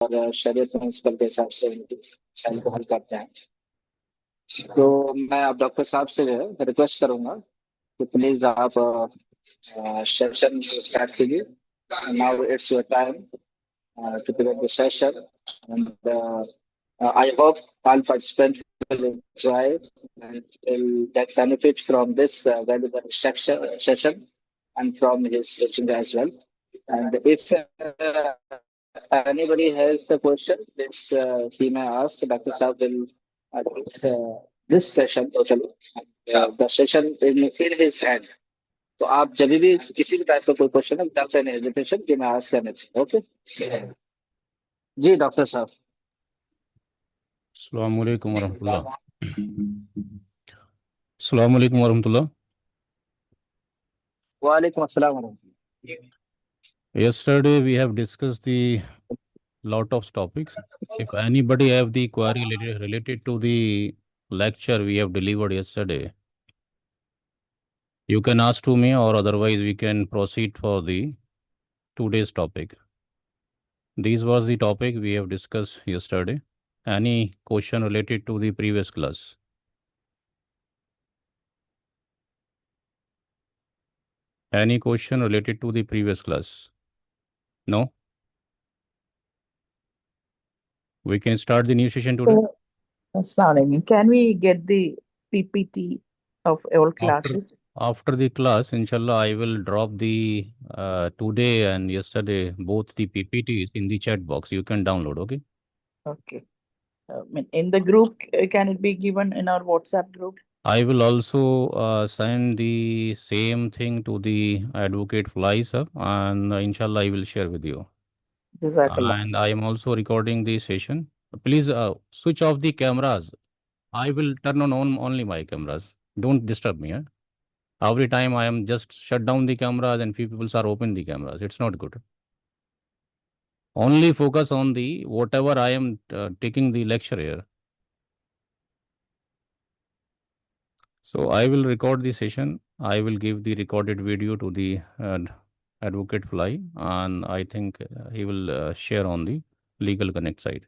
और शरीय प्रिंसिपल के हिसाब से साइल को हल करते हैं। तो मैं अब डॉक्टर साहब से जो है रिक्वेस्ट करूंगा कि प्लीज आप सेशन स्टार्ट कीजिए। Now it's your time to begin the session. And I hope all participants will enjoy and will get benefit from this valuable session and from his teaching as well. And if anybody has the question, please he may ask. Dr. Saab will take this session totally. The session in his hand. तो आप जब भी किसी भी type का कोई question है without any hesitation कि मैं आस्क करने चाहिए। ओके जी डॉक्टर साहब। अस्सलाम वालेकुम वरहमतुल्लाह। अस्सलाम वालेकुम वरहमतुल्लाह। वालेकुम अस्सलाम वरहमतुल्लाह। Yesterday we have discussed the lot of topics. If anybody have the query related to the lecture we have delivered yesterday, you can ask to me, or otherwise we can proceed for the today's topic. This was the topic we have discussed yesterday. Any question related to the previous class? Any question related to the previous class? No? We can start the new session today. Assalamualaikum. Can we get the PPT of all After classes? after the class, inshallah, I will drop the today and yesterday both the PPTs in the chat box. You can download. Okay. Okay. In the group, can it be given in our WhatsApp group? I will also send the same thing to the advocate Fly sir, and inshallah I will share with you. Jazakallah. And I am also recording the session. Please switch off the cameras. I will turn on only my cameras. Don't disturb me. Every time I am just shut down the cameras and few people are open the cameras. It's not good. Only focus on the whatever I am taking the lecture here. So I will record the session. I will give the recorded video to the advocate Fly, and I think he will share on the Legal Connect side.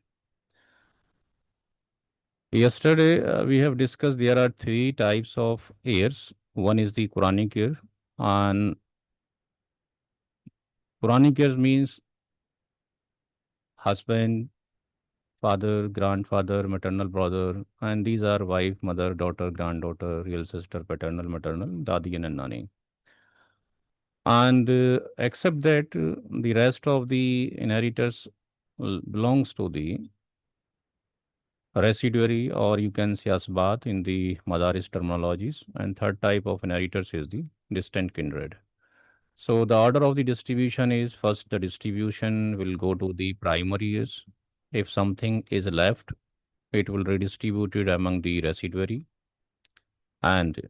Yesterday we have discussed there are three types of heirs. One is the Quranic heir, and Quranic heirs means husband, father, grandfather, maternal brother, and these are wife, mother, daughter, granddaughter, real sister, paternal, maternal, dadi and nani. And except that, the rest of the inheritors belongs to the residuary, or you can say asbat in the Madaris terminologies. And third type of inheritors is the distant kindred. So the order of the distribution is, first the distribution will go to the primary heirs. If something is left, it will redistribute it among the residuary. And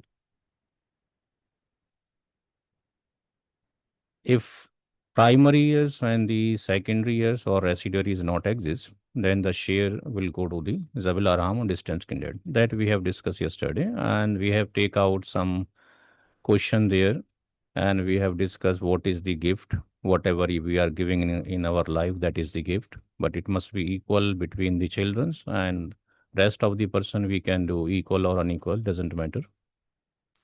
if primary heirs and the secondary heirs or residuaries not exist, then the share will go to the Zabil Arham or distant kindred. That we have discussed yesterday, and we have take out some question there, and we have discussed what is the gift. Whatever we are giving in our life, that is the gift, but it must be equal between the childrens, and rest of the person we can do equal or unequal, doesn't matter.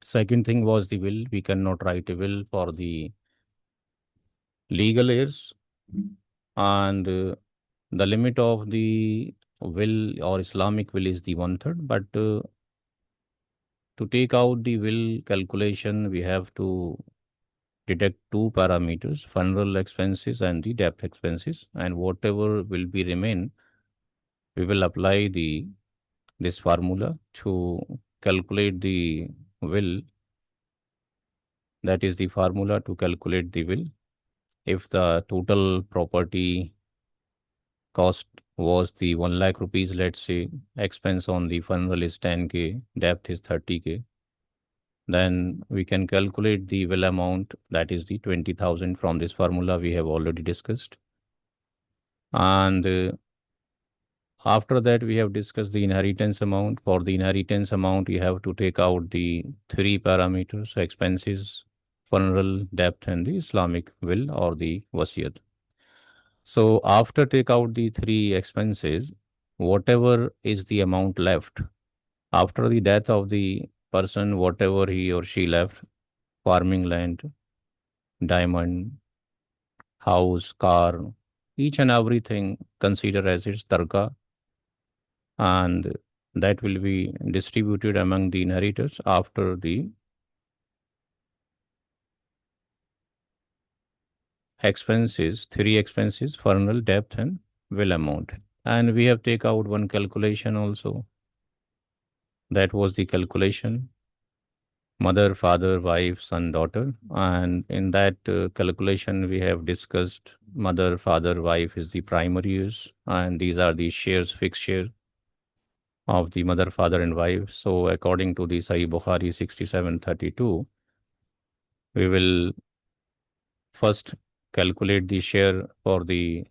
Second thing was the will. We cannot write a will for the legal heirs, and the limit of the will or Islamic will is the 1/3. But to take out the will calculation, we have to deduct two parameters: funeral expenses and the death expenses, and whatever will be remain, we will apply this formula to calculate the will. That is the formula to calculate the will. If the total property cost was the 1 lakh rupees, let's say, expense on the funeral is 10K, death is 30K, then we can calculate the will amount, that is the 20,000, from this formula we have already discussed. And after that, we have discussed the inheritance amount. For the inheritance amount, you have to take out the three parameters: expenses, funeral, debt, and the Islamic will or the wasiyat. So after take out the three expenses, whatever is the amount left after the death of the person, whatever he or she left, farming land, diamond, house, car, each and everything considered as its tarka, and that will be distributed among the inheritors after the expenses, three expenses, funeral, debt, and will amount. And we have take out one calculation also. That was the calculation mother, father, wife, son, daughter. And in that calculation, we have discussed mother, father, wife is the primary use, and these are the shares, fixed share of the mother, father, and wife. So according to the Sahih Bukhari 6732, we will first calculate the share for the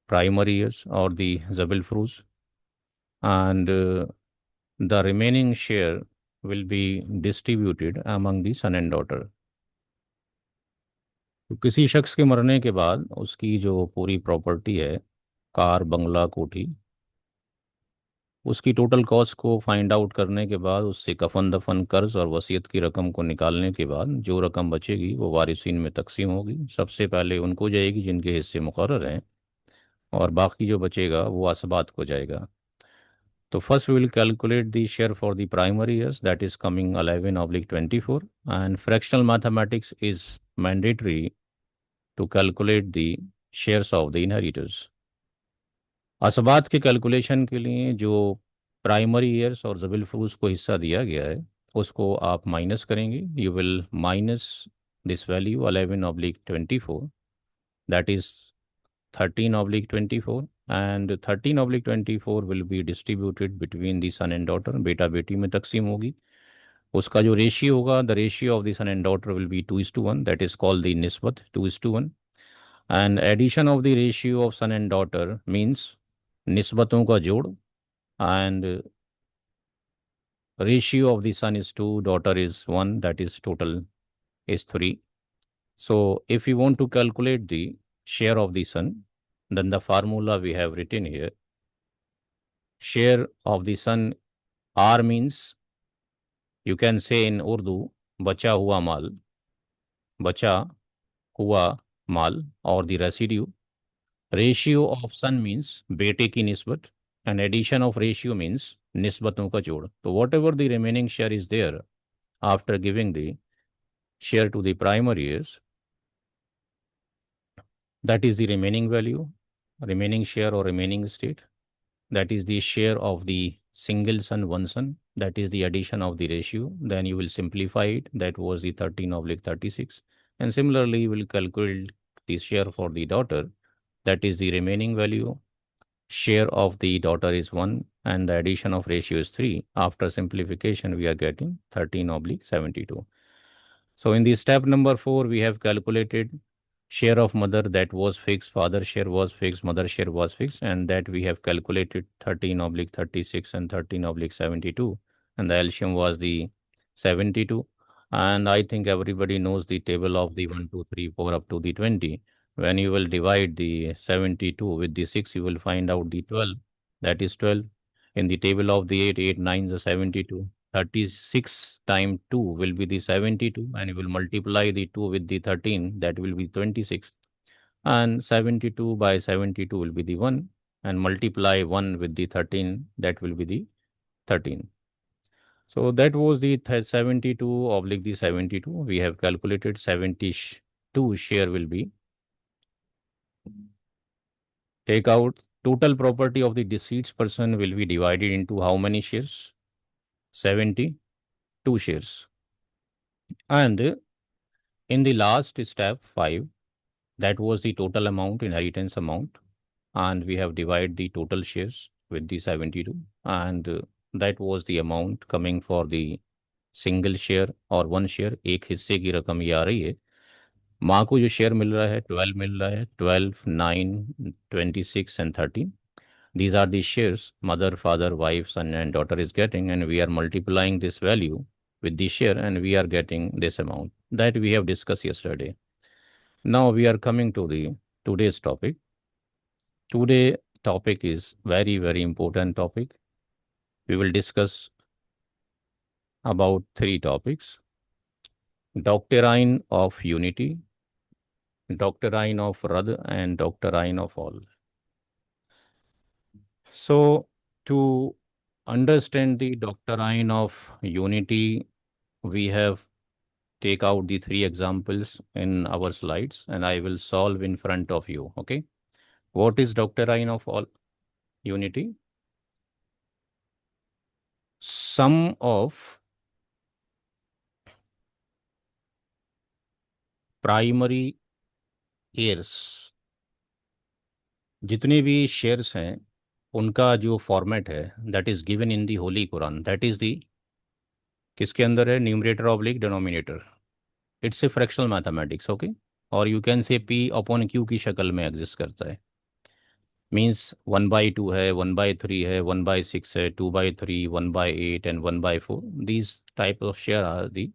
primary years or the Zabil Fruz, and the remaining share will be distributed among the son and daughter. तो किसी शख्स के मरने के बाद उसकी जो पूरी प्रॉपर्टी है, कार, बंगला, कोठी, उसकी टोटल कॉस्ट को फाइंड आउट करने के बाद उससे कफन दफन, कर्ज और वसीयत की रकम को निकालने के बाद जो रकम बचेगी वो वारिसीन में तकसीम होगी। सबसे पहले उनको जाएगी जिनके हिस्से मुकर्रर हैं, और बाकी जो बचेगा वो असबात को जाएगा। तो first we will calculate the share for the primary years, that is coming 11/24, and fractional mathematics is mandatory to calculate the shares of the inheritors. असबात के कैलकुलेशन के लिए जो प्राइमरी ईयर्स और जबिल फ्रूज को हिस्सा दिया गया है उसको आप माइनस करेंगे। You will minus this value 11/24, that is 13/24, and 13/24 will be distributed between the son and daughter, बेटा बेटी में तकसीम होगी। उसका जो रेशियो होगा, the ratio of the son and daughter will be 2:1, that is called the निस्बत 2:1, and addition of the ratio of son and daughter means निस्बतों का जोड़, and ratio of the son is 2, daughter is 1, that is total is 3. So if you want to calculate the share of the son, then the formula we have written here, share of the son, R means, you can say in Urdu, bacha hua mal, or the residue. Ratio of son means बेटे की निस्बत, and addition of ratio means निस्बतों का जोड़। तो whatever the remaining share is there after giving the share to the primary years, that is the remaining value, remaining share or remaining estate. That is the share of the single son, one son. That is the addition of the ratio. Then you will simplify it. That was the 13/36. And similarly, you will calculate the share for the daughter. That is the remaining value. Share of the daughter is 1 and the addition of ratio is 3. After simplification, we are getting 13/72. So in the step number 4, we have calculated share of mother, that was fixed, father share was fixed, mother share was fixed, and that we have calculated 13/36 and 13/72, and the LCM was the 72. And I think everybody knows the table of the 1, 2, 3, 4 up to the 20. When you will divide the 72 with the 6, you will find out the 12. That is 12. In the table of the 8, 8, 9 is 72. 36 times 2 will be the 72, and you will multiply the 2 with the 13, that will be 26. And 72 by 72 will be the 1, and multiply 1 with the 13, that will be the 13. So that was the 72/the 72. We have calculated 72 share will be. Take out total property of the deceased person will be divided into how many shares? 72 shares. And in the last step 5, that was the total amount, inheritance amount, and we have divided the total shares with the 72, and that was the amount coming for the single share or one share। एक हिस्से की रकम ये आ रही है। माँ को जो शेयर मिल रहा है 12 मिल रहा है, 12, 9, 26 and 13. These are the shares mother, father, wife, son and daughter is getting, and we are multiplying this value with the share and we are getting this amount that we have discussed yesterday. Now we are coming to the today's topic. Today topic is very, very important topic. We will discuss about three topics: doctrine of unity, doctrine of Rad, and doctrine of all. So, to understand the doctrine of unity, we have take out the three examples in our slides, and I will solve in front of you. Okay. What is doctrine of all unity? Sum of primary heirs, जितने भी shares हैं उनका जो format है that is given in the holy Quran, that is the किसके अंदर है, numerator oblique denominator. It's a fractional mathematics. Okay. और you can say P upon Q की शक्ल में एग्जिस्ट करता है. मीन्स 1/2 है, 1/3 है, 1/6 है, 2/3, 1/8 and 1/4. These type of share are the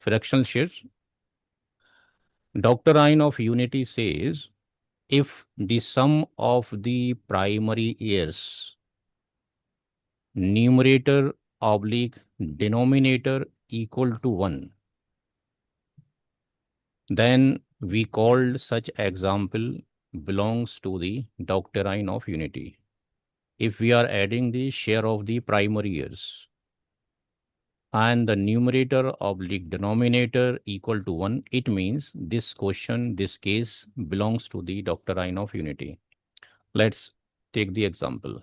fractional shares. Doctrine of unity says if the sum of the primary heirs, numerator oblique denominator equal to 1, then we called such example belongs to the doctrine of unity. If we are adding the share of the primary heirs and the numerator oblique denominator equal to 1, it means this question, this case belongs to the doctrine of unity. Let's take the example.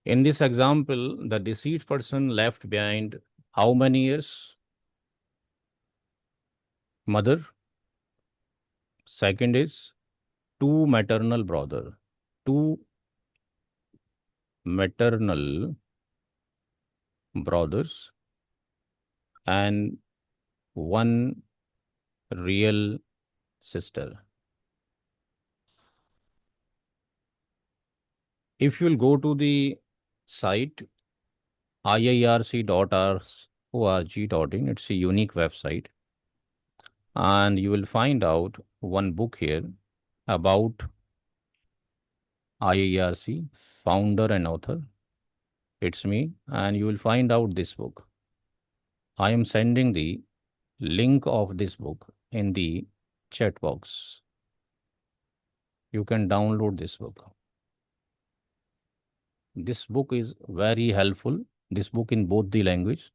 In this example, the deceased person left behind how many heirs? Mother. Second is two maternal brother. Two maternal brothers and one real sister. If you'll go to the site iirc.org.in, it's a unique website, and you will find out one book here about IIRC, founder and author. It's me, and you will find out this book. I am sending the link of this book in the chat box. You can download this book. This book is very helpful. This book in both the language,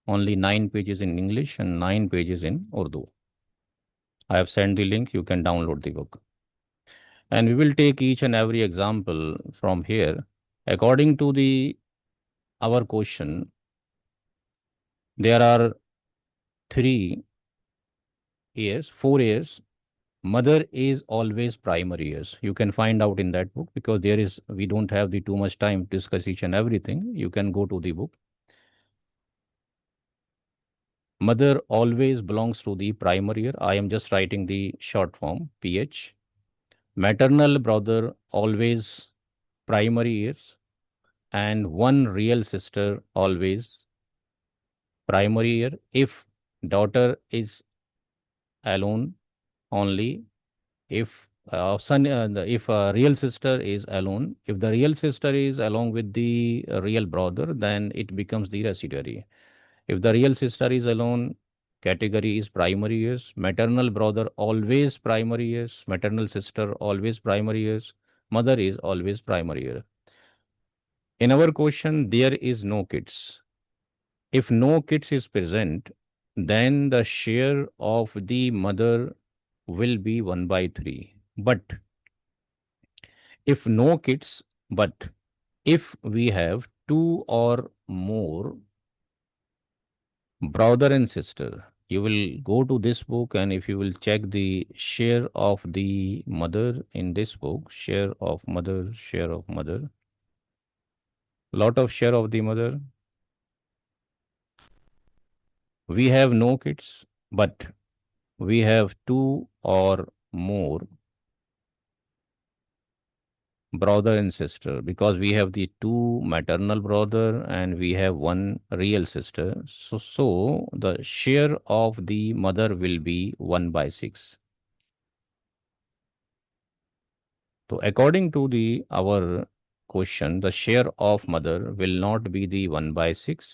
only 9 pages in English and 9 pages in Urdu. I have sent the link. You can download the book. And we will take each and every example from here. According to our question, there are 3 heirs, 4 heirs. Mother is always primary heirs. You can find out in that book, because we don't have the too much time to discuss each and everything. You can go to the book. Mother always belongs to the primary heir. I am just writing the short form, PH. Maternal brother always primary heirs, and one real sister always primary heir. If daughter is alone only, if if a real sister is alone, if the real sister is along with the real brother, then it becomes the residuary. If the real sister is alone, category is primary heirs. Maternal brother always primary heirs. Maternal sister always primary heirs. Mother is always primary heir. In our question, there is no kids. If no kids is present, then the share of the mother will be 1/3. But if no kids, but if we have 2 or more brother and sister, you will go to this book, and if you will check the share of the mother in this book, share of mother, lot of share of the mother. We have no kids, but we have 2 or more brother and sister, because we have the 2 maternal brother and we have 1 real sister. So the share of the mother will be 1/6. तो according to the our question, the share of mother will not be the 1 by 6,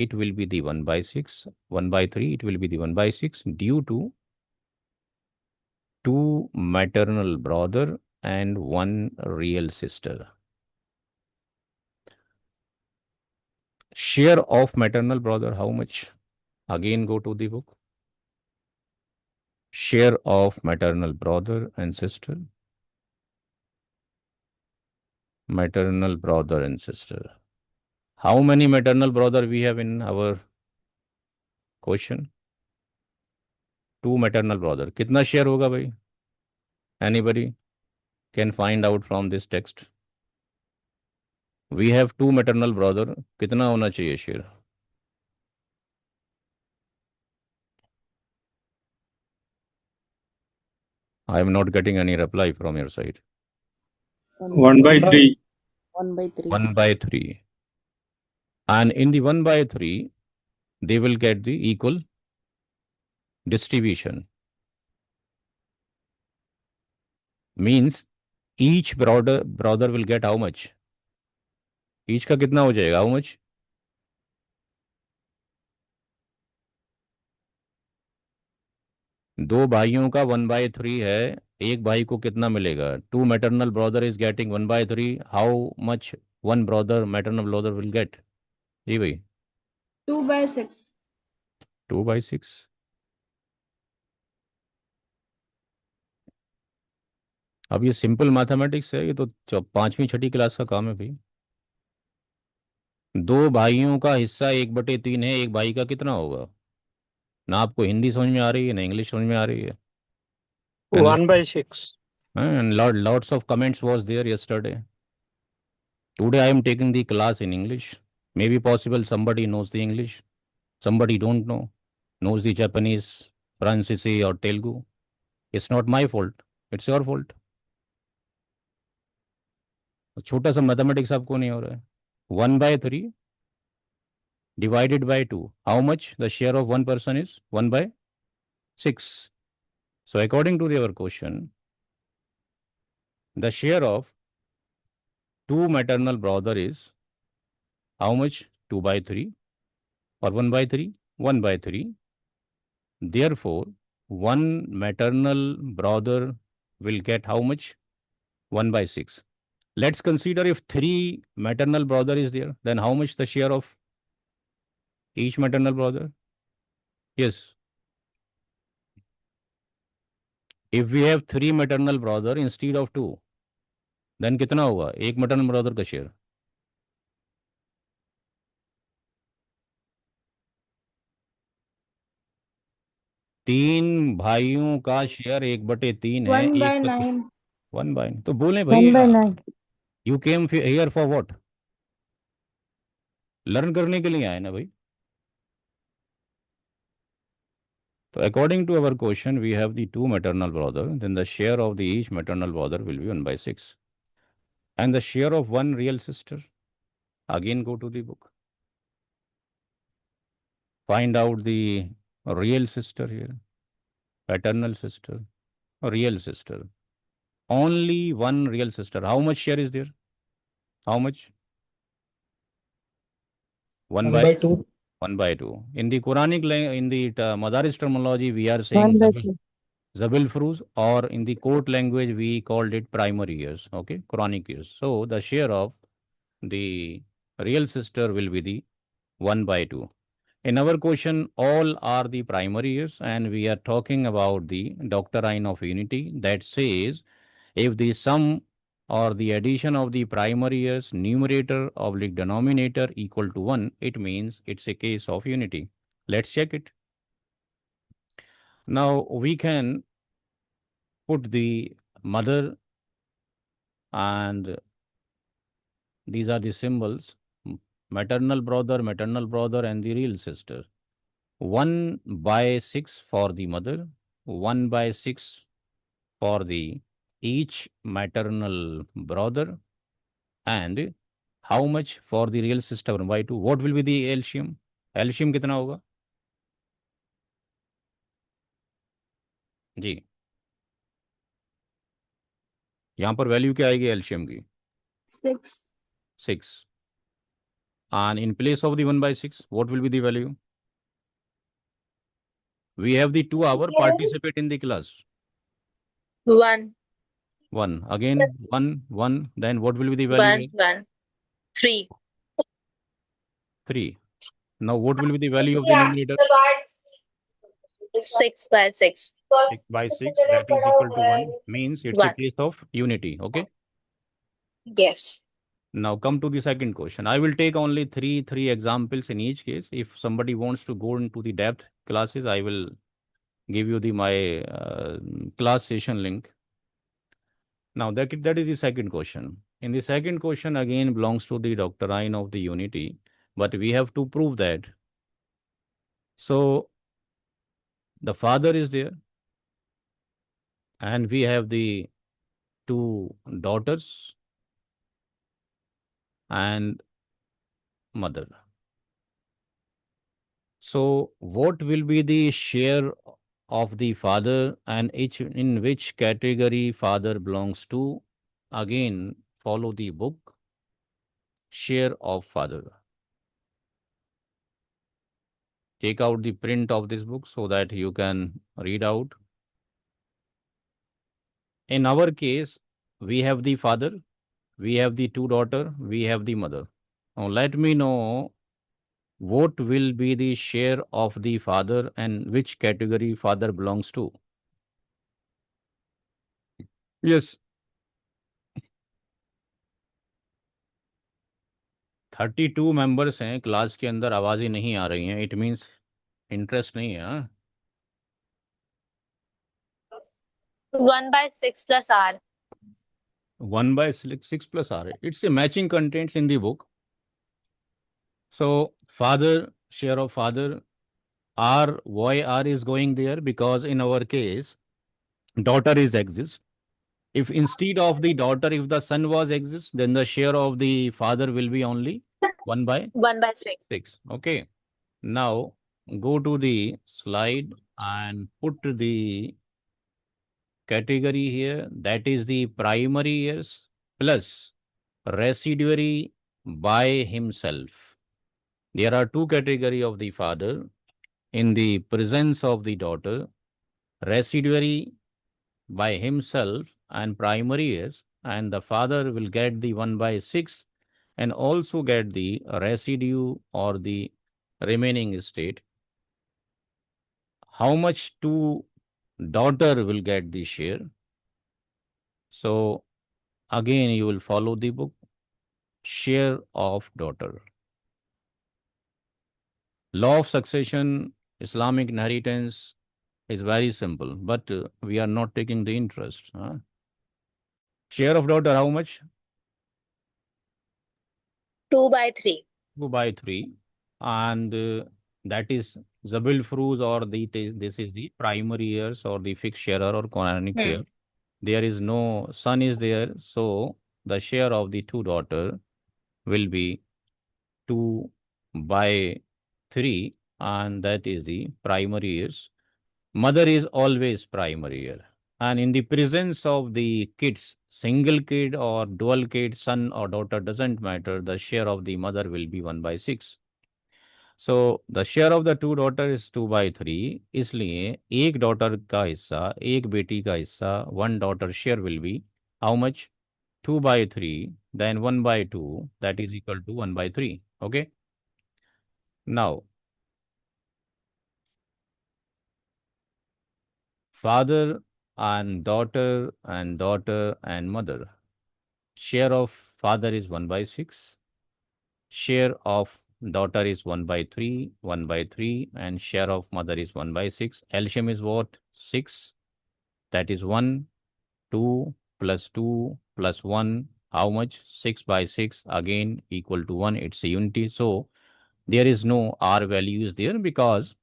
it will be the 1 by 6, 1 by 3, it will be the 1 by 6 due to two maternal brother and one real sister. Share of maternal brother, how much? Again, go to the book. Share of maternal brother and sister. Maternal brother and sister. How many maternal brother we have in our question? Two maternal brother. कितना share होगा भाई? Anybody can find out from this text. We have two maternal brother. कितना होना चाहिए share? I am not getting any reply from your side. 1 by 3. 1 by 3. 1 by 3. And in the 1 by 3, they will get the equal distribution. Means each brother will get how much? Each का कितना हो जाएगा? How much? दो भाइयों का 1 by 3 है, एक भाई को कितना मिलेगा? Two maternal brother is getting 1 by 3. How much one brother maternal brother will get? जी भाई 2 by 6. 2 by 6. अब ये सिंपल मैथमेटिक्स है, ये तो पांचवी छठी क्लास का काम है भाई। दो भाइयों का हिस्सा 1/3 है, एक भाई का कितना होगा? ना आपको हिंदी समझ में आ रही है ना इंग्लिश समझ में आ रही है। 1 by 6. And lots of comments was there yesterday. Today I am taking the class in English. Maybe possible somebody knows the English, somebody don't know, knows the Japanese, Francese or Telugu. It's not my fault, it's your fault. छोटा सा mathematics आपको नहीं हो रहा है। 1 by 3 divided by 2. How much the share of one person is? 1 by 6. So according to your question, the share of two maternal brother is how much? 2 by 3 or 1 by 3? 1 by 3. Therefore, one maternal brother will get how much? 1 by 6. Let's consider if three maternal brother is there, then how much the share of each maternal brother? Yes. If we have three maternal brother instead of two, then कितना होगा? एक maternal brother का share. तीन भाइयों का share 1/3 है। 1 by एक 9. 1 by, तो बोले 1 by भैया 9. You came here for what? Learn करने के लिए आए ना भाई। So according to our question, we have the two maternal brother, then the share of the each maternal brother will be 1 by 6. And the share of one real sister, again go to the book. Find out the real sister here, paternal sister, real sister. Only one real sister. How much share is there? How much? 1 by 2. 1 by 2. In the Quranic, in the Madaris terminology, we are saying 1 by 2. Zabil Fruz, or in the court language, we called it primary years, okay, Quranic years. So the share of the real sister will be the 1 by 2. In our question, all are the primary years, and we are talking about the doctrine of unity that says if the sum or the addition of the primary years numerator oblique denominator equal to 1, it means it's a case of unity. Let's check it. Now we can put the mother, and these are the symbols: maternal brother, and the real sister. 1 by 6 for the mother, 1 by 6 for the each maternal brother, and how much for the real sister? 1 by 2. What will be the LCM? LCM कितना होगा जी? यहाँ पर value क्या आएगी LCM की? 6. 6. And in place of the 1/6, what will be the value? We have the 2 hour participate in the class. 1, 1. Again 1, 1. Then what will be the value? 1, 1, 3. 3. Now what will be the value of the numerator? 6/6. 6/6. That is equal to 1. Means it's a 1. case of unity. Okay. Yes. Now come to the second question. I will take only three examples in each case. If somebody wants to go into the depth classes, I will give you my class session link. Now that is the second question. In the second question again belongs to the doctrine of the unity, but we have to prove that. So the father is there, and we have the 2 daughters and mother. So what will be the share of the father and in which category father belongs to? Again, follow the book. Share of father. Take out the print of this book so that you can read out. In our case, we have the father, we have the 2 daughters, we have the mother. Now let me know what will be the share of the father and which category father belongs to. Yes. 32 members हैं class के अंदर, आवाज़ें नहीं आ रही हैं, it means interest नहीं है. हाँ? 1/6 plus R. 1/6 plus R. It's a matching contents in the book. So father, share of father, R, why R is going there? Because in our case, daughter is exist. If instead of the daughter, if the son was exist, then the share of the father will be only 1/6. 1/6. Okay. Now go to the slide and put the category here. That is the primary years plus residuary by himself. There are 2 category of the father in the presence of the daughter, residuary by himself and primary years, and the father will get the 1/6 and also get the residue or the remaining estate. How much to daughter will get the share? So again you will follow the book. Share of daughter. Law of succession, Islamic inheritance is very simple, but we are not taking the interest. Huh? Share of daughter, how much? 2/3. 2/3. And that is Zabil Fruz or this is the primary heirs or the fixed sharer or canonic heir. There is no son is there. So the share of the 2 daughter will be 2/3, and that is the primary heirs. Mother is always primary heir. And in the presence of the kids, single kid or dual kid, son or daughter, doesn't matter. The share of the mother will be 1/6. So the share of the 2 daughter is 2/3. इसलिए एक daughter का हिस्सा, एक बेटी का हिस्सा, 1 daughter share will be how much? 2/3. Then 1/2. That is equal to 1/3. Okay. Now, father and daughter and mother. Share of father is 1/6. Share of daughter is 1/3, 1/3, and share of mother is 1/6. LCM is what? 6. That is 1, 2 plus 2 plus 1. How much? 6/6. Again equal to 1. It's a unity. So there is no R value is there because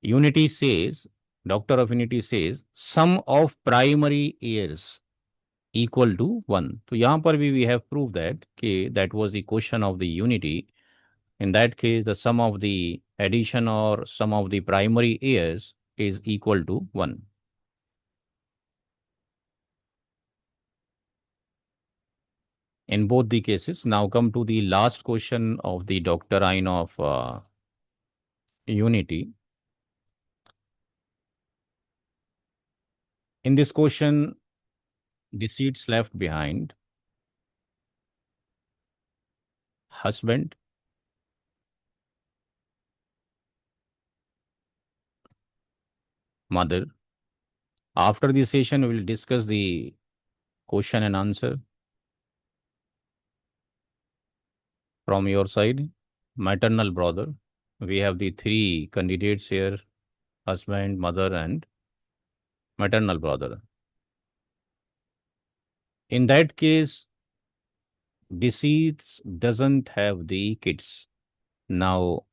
unity says, doctor of unity says, sum of primary heirs equal to 1. So यहाँ पर भी we have proved that was the question of the unity. In that case, the sum of the addition or sum of the primary heirs is equal to 1. in both the cases. Now come to the last question of the doctrine of unity. In this question, the seats left behind: husband, mother. After the session, we will discuss the question and answer from your side. Maternal brother. We have the three candidates here: husband, mother, and maternal brother. In that case, deceased doesn't have the kids. Now,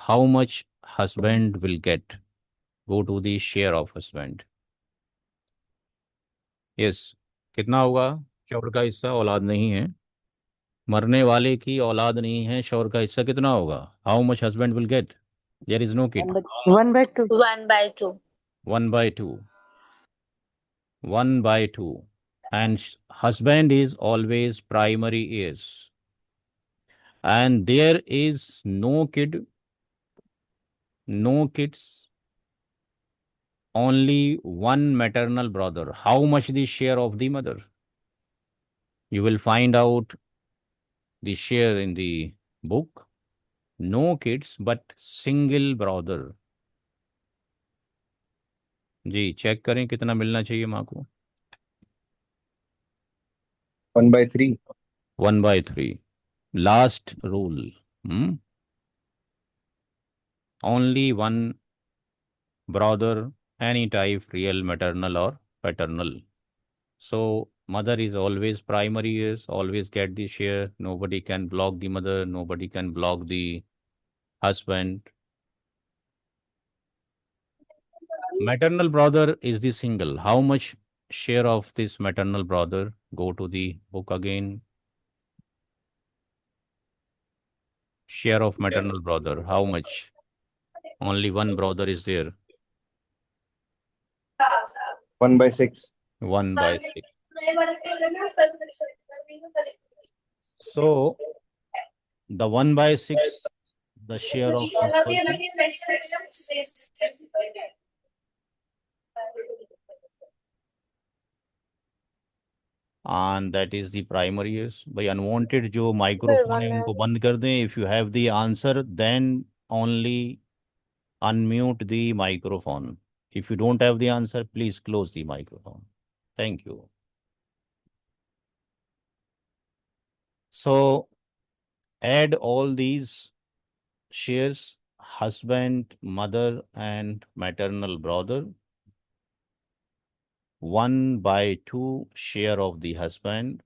how much husband will get? Go to the share of husband. Yes, कितना होगा? शौहर का हिस्सा, औलाद नहीं है, मरने वाले की औलाद नहीं है, शौहर का हिस्सा कितना होगा? How much husband will get? There is no kid. 1/2. 1/2. 1/2. 1/2. And husband is always primary heirs. And there is no kid, no kids, only one maternal brother. How much the share of the mother? You will find out the share in the book. No kids, but single brother. जी check करें कितना मिलना चाहिए माँ को. 1/3. 1/3. Last rule. Only one brother, any type, real, maternal or paternal. So mother is always primary, is always get the share. Nobody can block the mother. Nobody can block the husband. Maternal brother is the single. How much share of this maternal brother? Go to the book again. Share of maternal brother. How much? Only one brother is there. 1/6. 1/6. So the 1/6, the share of husband, and that is the primary is. भाई unwanted जो microphone है उनको बंद कर दें. If you have the answer, then only unmute the microphone. If you don't have the answer, please close the microphone. Thank you. So add all these shares: husband, mother, and maternal brother. 1/2 share of the husband.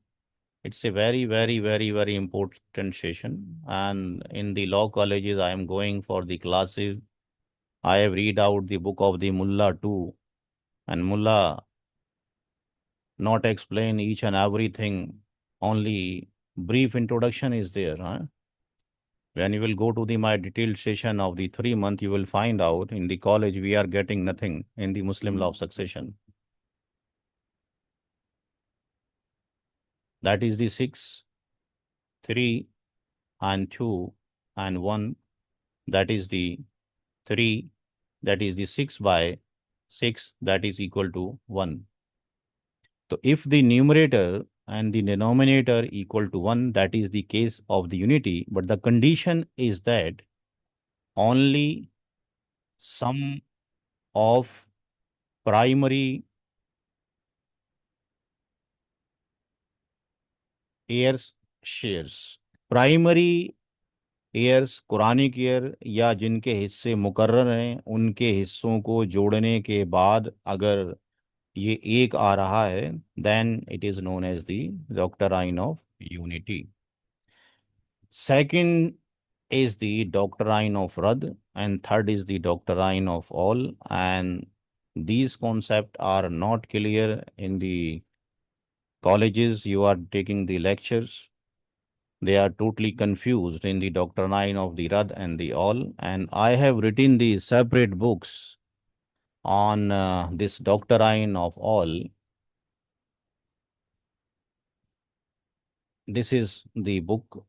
It's a very, very, very, very important session. And in the law colleges, I am going for the classes. I have read out the book of the Mullah too. And Mullah not explain each and everything. Only brief introduction is there. When you will go to my detailed session of the 3 month, you will find out in the college we are getting nothing in the Muslim law of succession. That is the 6, 3, and 2, and 1. That is the 3. That is the 6/6. That is equal to 1. So if the numerator and the denominator equal to 1, that is the case of the unity. But the condition is that only sum of primary heirs shares. Primary heirs, Quranic heir या जिनके हिस्से मुकर्रर हैं, उनके हिस्सों को जोड़ने के बाद अगर ये एक आ रहा है, then it is known as the doctrine of unity. Second is the doctrine of Rad, and third is the doctrine of all. And these concepts are not clear in the colleges. You are taking the lectures. They are totally confused in the doctrine of the Rad and the all. And I have written the separate books on this doctrine of all. this is the book,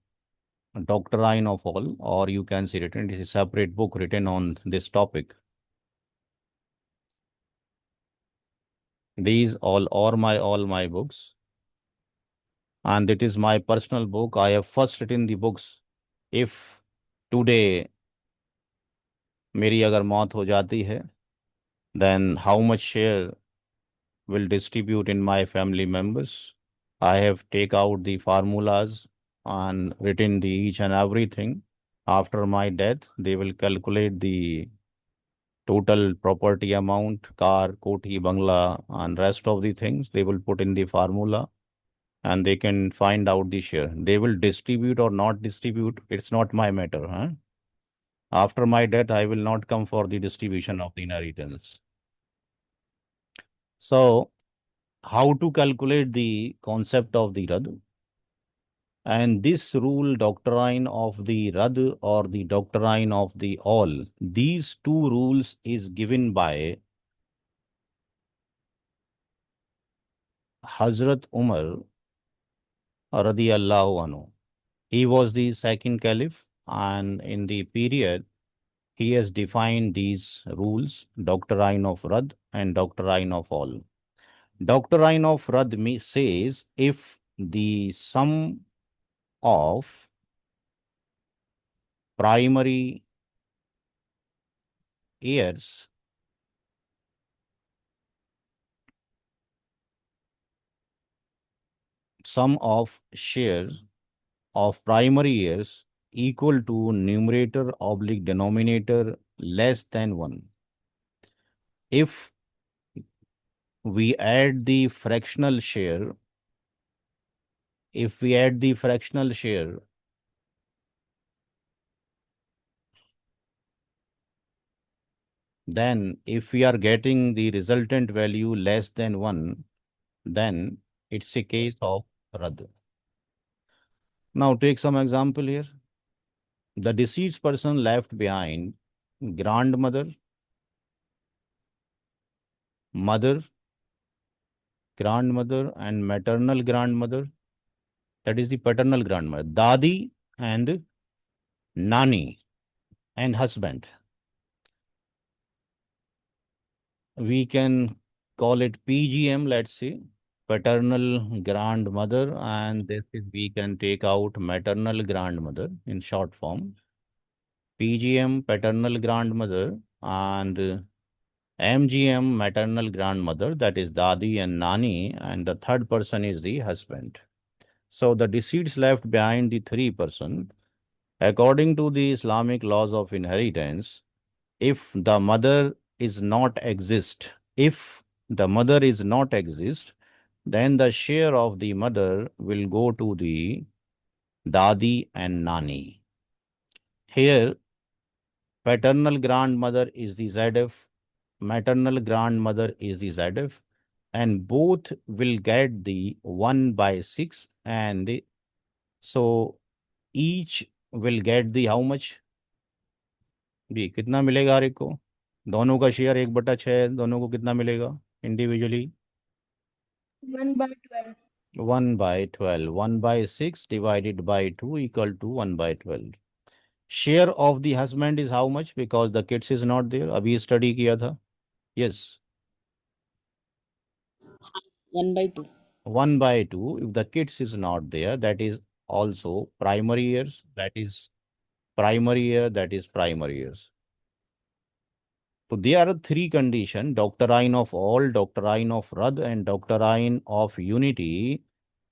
Doctrine of All, or you can see written, it is a separate book written on this topic. These all my books, and it is my personal book. I have first written the books. If today मेरी अगर मौत हो जाती है, then how much share will distribute in my family members? I have take out the formulas and written the each and everything. After my death, they will calculate the total property amount, car, koti, bangla, and rest of the things. They will put in the formula and they can find out the share. They will distribute or not distribute. It's not my matter. Huh? After my death, I will not come for the distribution of the inheritance. So, how to calculate the concept of the Rad? And this rule, doctrine of the Rad or the doctrine of the all, these two rules is given by Hazrat Umar radiyallahu anhu. He was the second caliph, and in the period, he has defined these rules, doctrine of Rad and doctrine of all. Doctrine of Rad says if the sum of primary heirs sum of shares of primary heirs equal to numerator oblique denominator less than 1. If we add the fractional share, then if we are getting the resultant value less than 1, then it's a case of Rad. Now take some example here. The deceased person left behind grandmother, mother, grandmother, and maternal grandmother. That is the paternal grandmother, Dadi and Nani, and husband. We can call it PGM, let's say, paternal grandmother, and this is we can take out maternal grandmother in short form. PGM, paternal grandmother, and MGM, maternal grandmother, that is Dadi and Nani, and the third person is the husband. So the deceased left behind the 3%. According to the Islamic laws of inheritance, if the mother is not exist, then the share of the mother will go to the Dadi and Nani. Here, paternal grandmother is the ZF, maternal grandmother is the ZF, and both will get the 1/6, and so each will get the how much? भी कितना मिलेगा हर एक को? दोनों का share 1/6, दोनों को कितना मिलेगा individually? 1/12. 1/12. 1/6 divided by 2 equal to 1/12. Share of the husband is how much? Because the kids is not there. अभी स्टडी किया था. Yes. 1/2. 1/2. If the kids is not there, that is also primary heirs. That is primary heir. That is primary heirs. So there are three conditions: doctrine of all, doctrine of Rad, and doctrine of unity.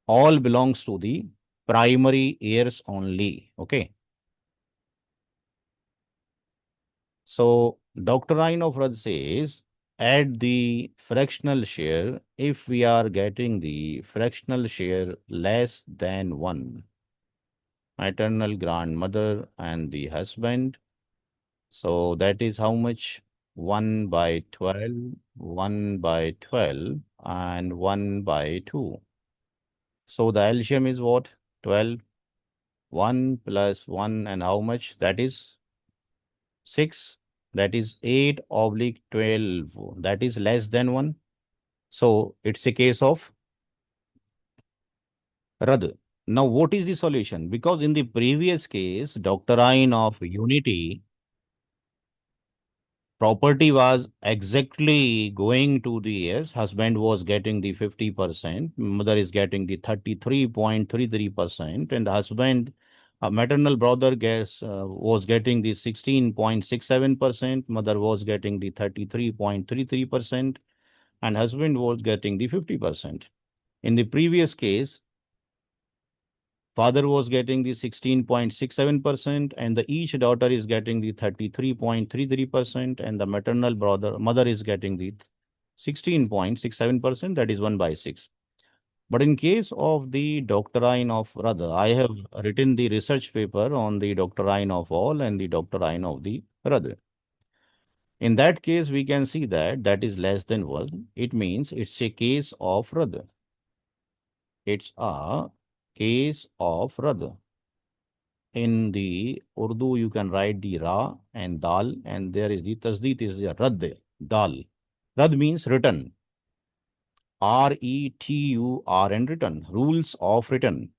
All belongs to the primary heirs only. Okay. So doctrine of Rad says add the fractional share if we are getting the fractional share less than 1. Maternal grandmother and the husband. So that is how much? 1/12, 1/12, and 1/2. So the LCM is what? 12. 1 plus 1 and how much? That is 6. That is 8/12. That is less than 1. So it's a case of Rad. Now, what is the solution? Because in the previous case, doctrine of unity, property was exactly going to the yes. Husband was getting the 50%, mother is getting the 33.33%, and the husband, maternal brother was getting the 16.67%, mother was getting the 33.33%, and husband was getting the 50%. In the previous case, father was getting the 16.67%, and the each daughter is getting the 33.33%, and the mother is getting the 16.67%, that is 1/6. But in case of the doctrine of Radha, I have written the research paper on the doctrine of all and the doctrine of the Radha. In that case, we can see that that is less than 1. It means it's a case of Radha. It's a case of Radha. In the Urdu, you can write the Ra and Dal, and there is the Tasdeed is the Rad, Dal. Rad means written. RETUR written, rules of written.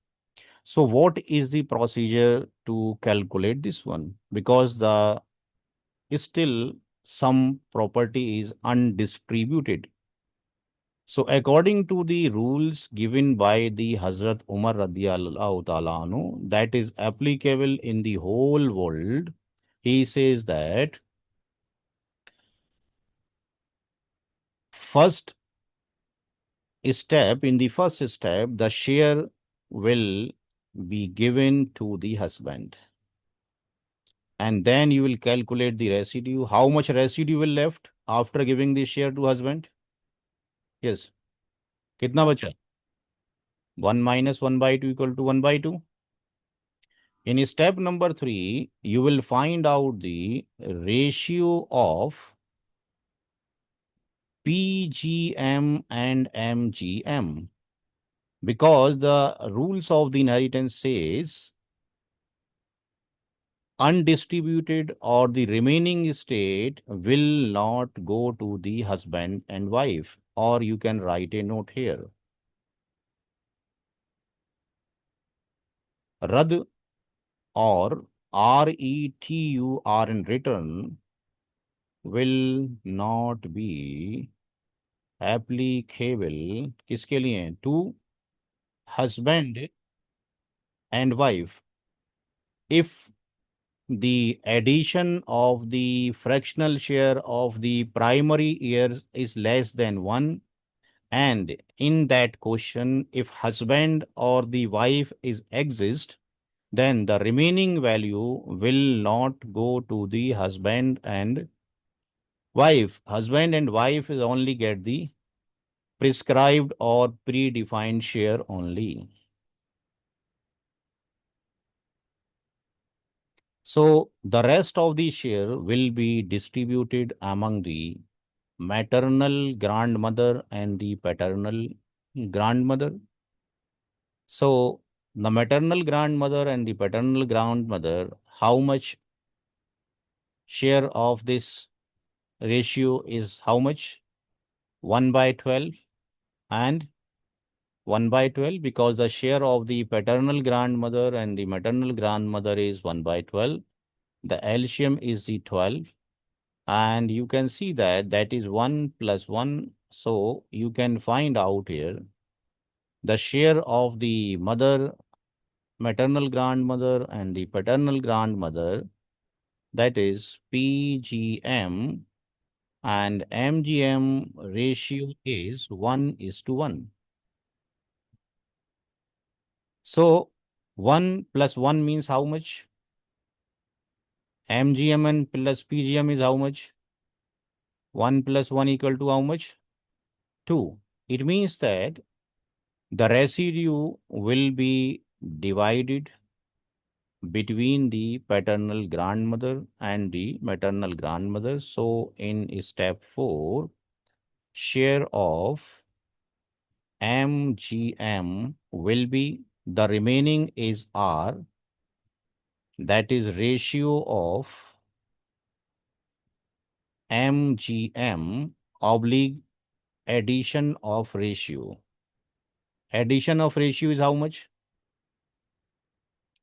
So what is the procedure to calculate this one? Because the still some property is undistributed. So according to the rules given by the Hazrat Umar radiyallahu ta'ala anhu, that is applicable in the whole world, he says that in the first step, the share will be given to the husband. And then you will calculate the residue. How much residue will left after giving the share to husband? Yes. Kitna bacha? 1 minus 1/2 equal to 1/2. In step number 3, you will find out the ratio of PGM and MGM, because the rules of the inheritance says undistributed or the remaining estate will not go to the husband and wife, or you can write a note here. Rad or RETUR in return will not be applicable किसके लिए? To husband and wife if the addition of the fractional share of the primary heirs is less than 1, and in that question if husband or the wife is exist, then the remaining value will not go to the husband and wife. Husband and wife is only get the prescribed or predefined share only. So the rest of the share will be distributed among the maternal grandmother and the paternal grandmother. So the maternal grandmother and the paternal grandmother, how much share of this ratio is how much? 1/12 and 1/12, because the share of the paternal grandmother and the maternal grandmother is 1/12. The LCM is the 12. And you can see that that is 1 plus 1. So you can find out here the share of the maternal grandmother and the paternal grandmother, that is PGM and MGM ratio is 1:1. So 1 plus 1 means how much? MGM and plus PGM is how much? 1 plus 1 equal to how much? 2. It means that the residue will be divided between the paternal grandmother and the maternal grandmother. So in step 4, share of MGM will be, the remaining is R, that is ratio of MGM oblique addition of ratio. Addition of ratio is how much?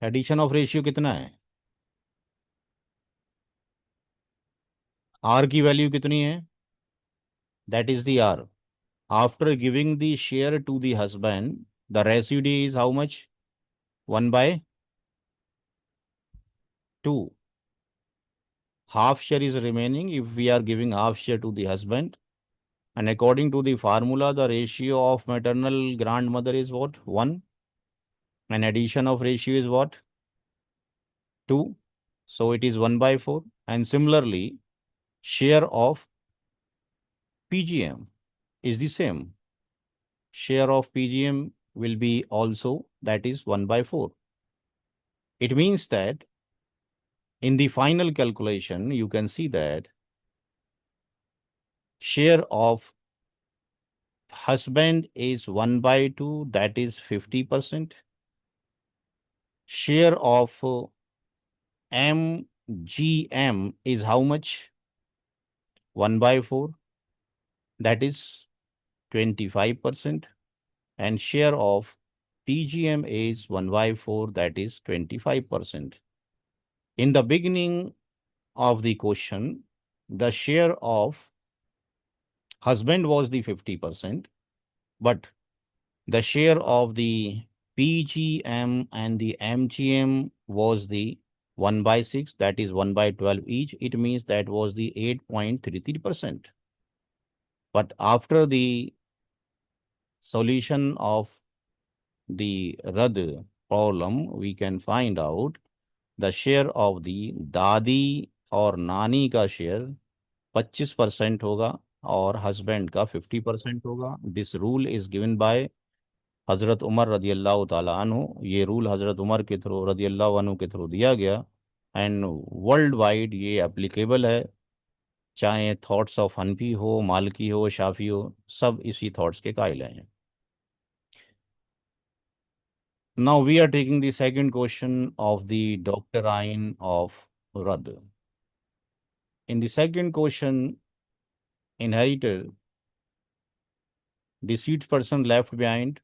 Addition of ratio कितना है? R की वैल्यू कितनी है? That is the R. After giving the share to the husband, the residue is how much? 1/2. Half share is remaining if we are giving half share to the husband. And according to the formula, the ratio of maternal grandmother is what? 1. And addition of ratio is what? 2. So it is 1/4. And similarly, share of PGM is the same. Share of PGM will be also, that is 1/4. It means that in the final calculation, you can see that share of husband is 1/2, that is 50%. Share of MGM is how much? 1/4, that is 25%. And share of PGM is 1/4, that is 25%. In the beginning of the question, the share of husband was the 50%, but the share of the PGM and the MGM was the 1/6, that is 1/12 each. It means that was the 8.33%. But after the solution of the Rad problem, we can find out the share of the दादी और नानी का share 25% होगा और husband का 50% होगा. This rule is given by हज़रत उमर रदी अल्लाह ताला अन्हु. ये रूल हज़रत उमर के थ्रू रदी अल्लाह अन्हु के थ्रू दिया गया एंड वर्ल्ड वाइड ये एप्लीकेबल है. चाहे थॉट्स ऑफ हनफी हो, मालकी हो, शाफी हो, सब इसी थॉट्स के कायल हैं. Now we are taking the second question of the doctrine of Rad. In the second question, inheritor, deceased person left behind,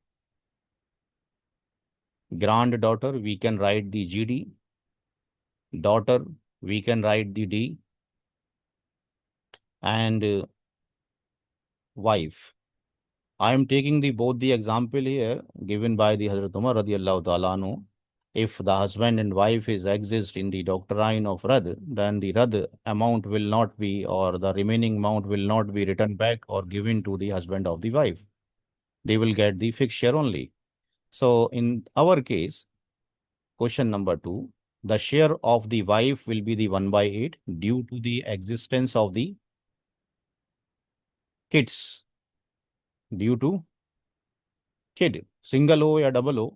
granddaughter, we can write the GD, daughter, we can write the D, and wife. I am taking both the example here given by the Hazrat Umar radiallahu ta'ala anhu. If the husband and wife is exist in the doctrine of Rad, then the Rad amount will not be, or the remaining amount will not be returned back or given to the husband of the wife. They will get the fixed share only. So in our case, question number 2, the share of the wife will be the 1/8 due to the existence of the kids. Due to kid, single हो या double हो,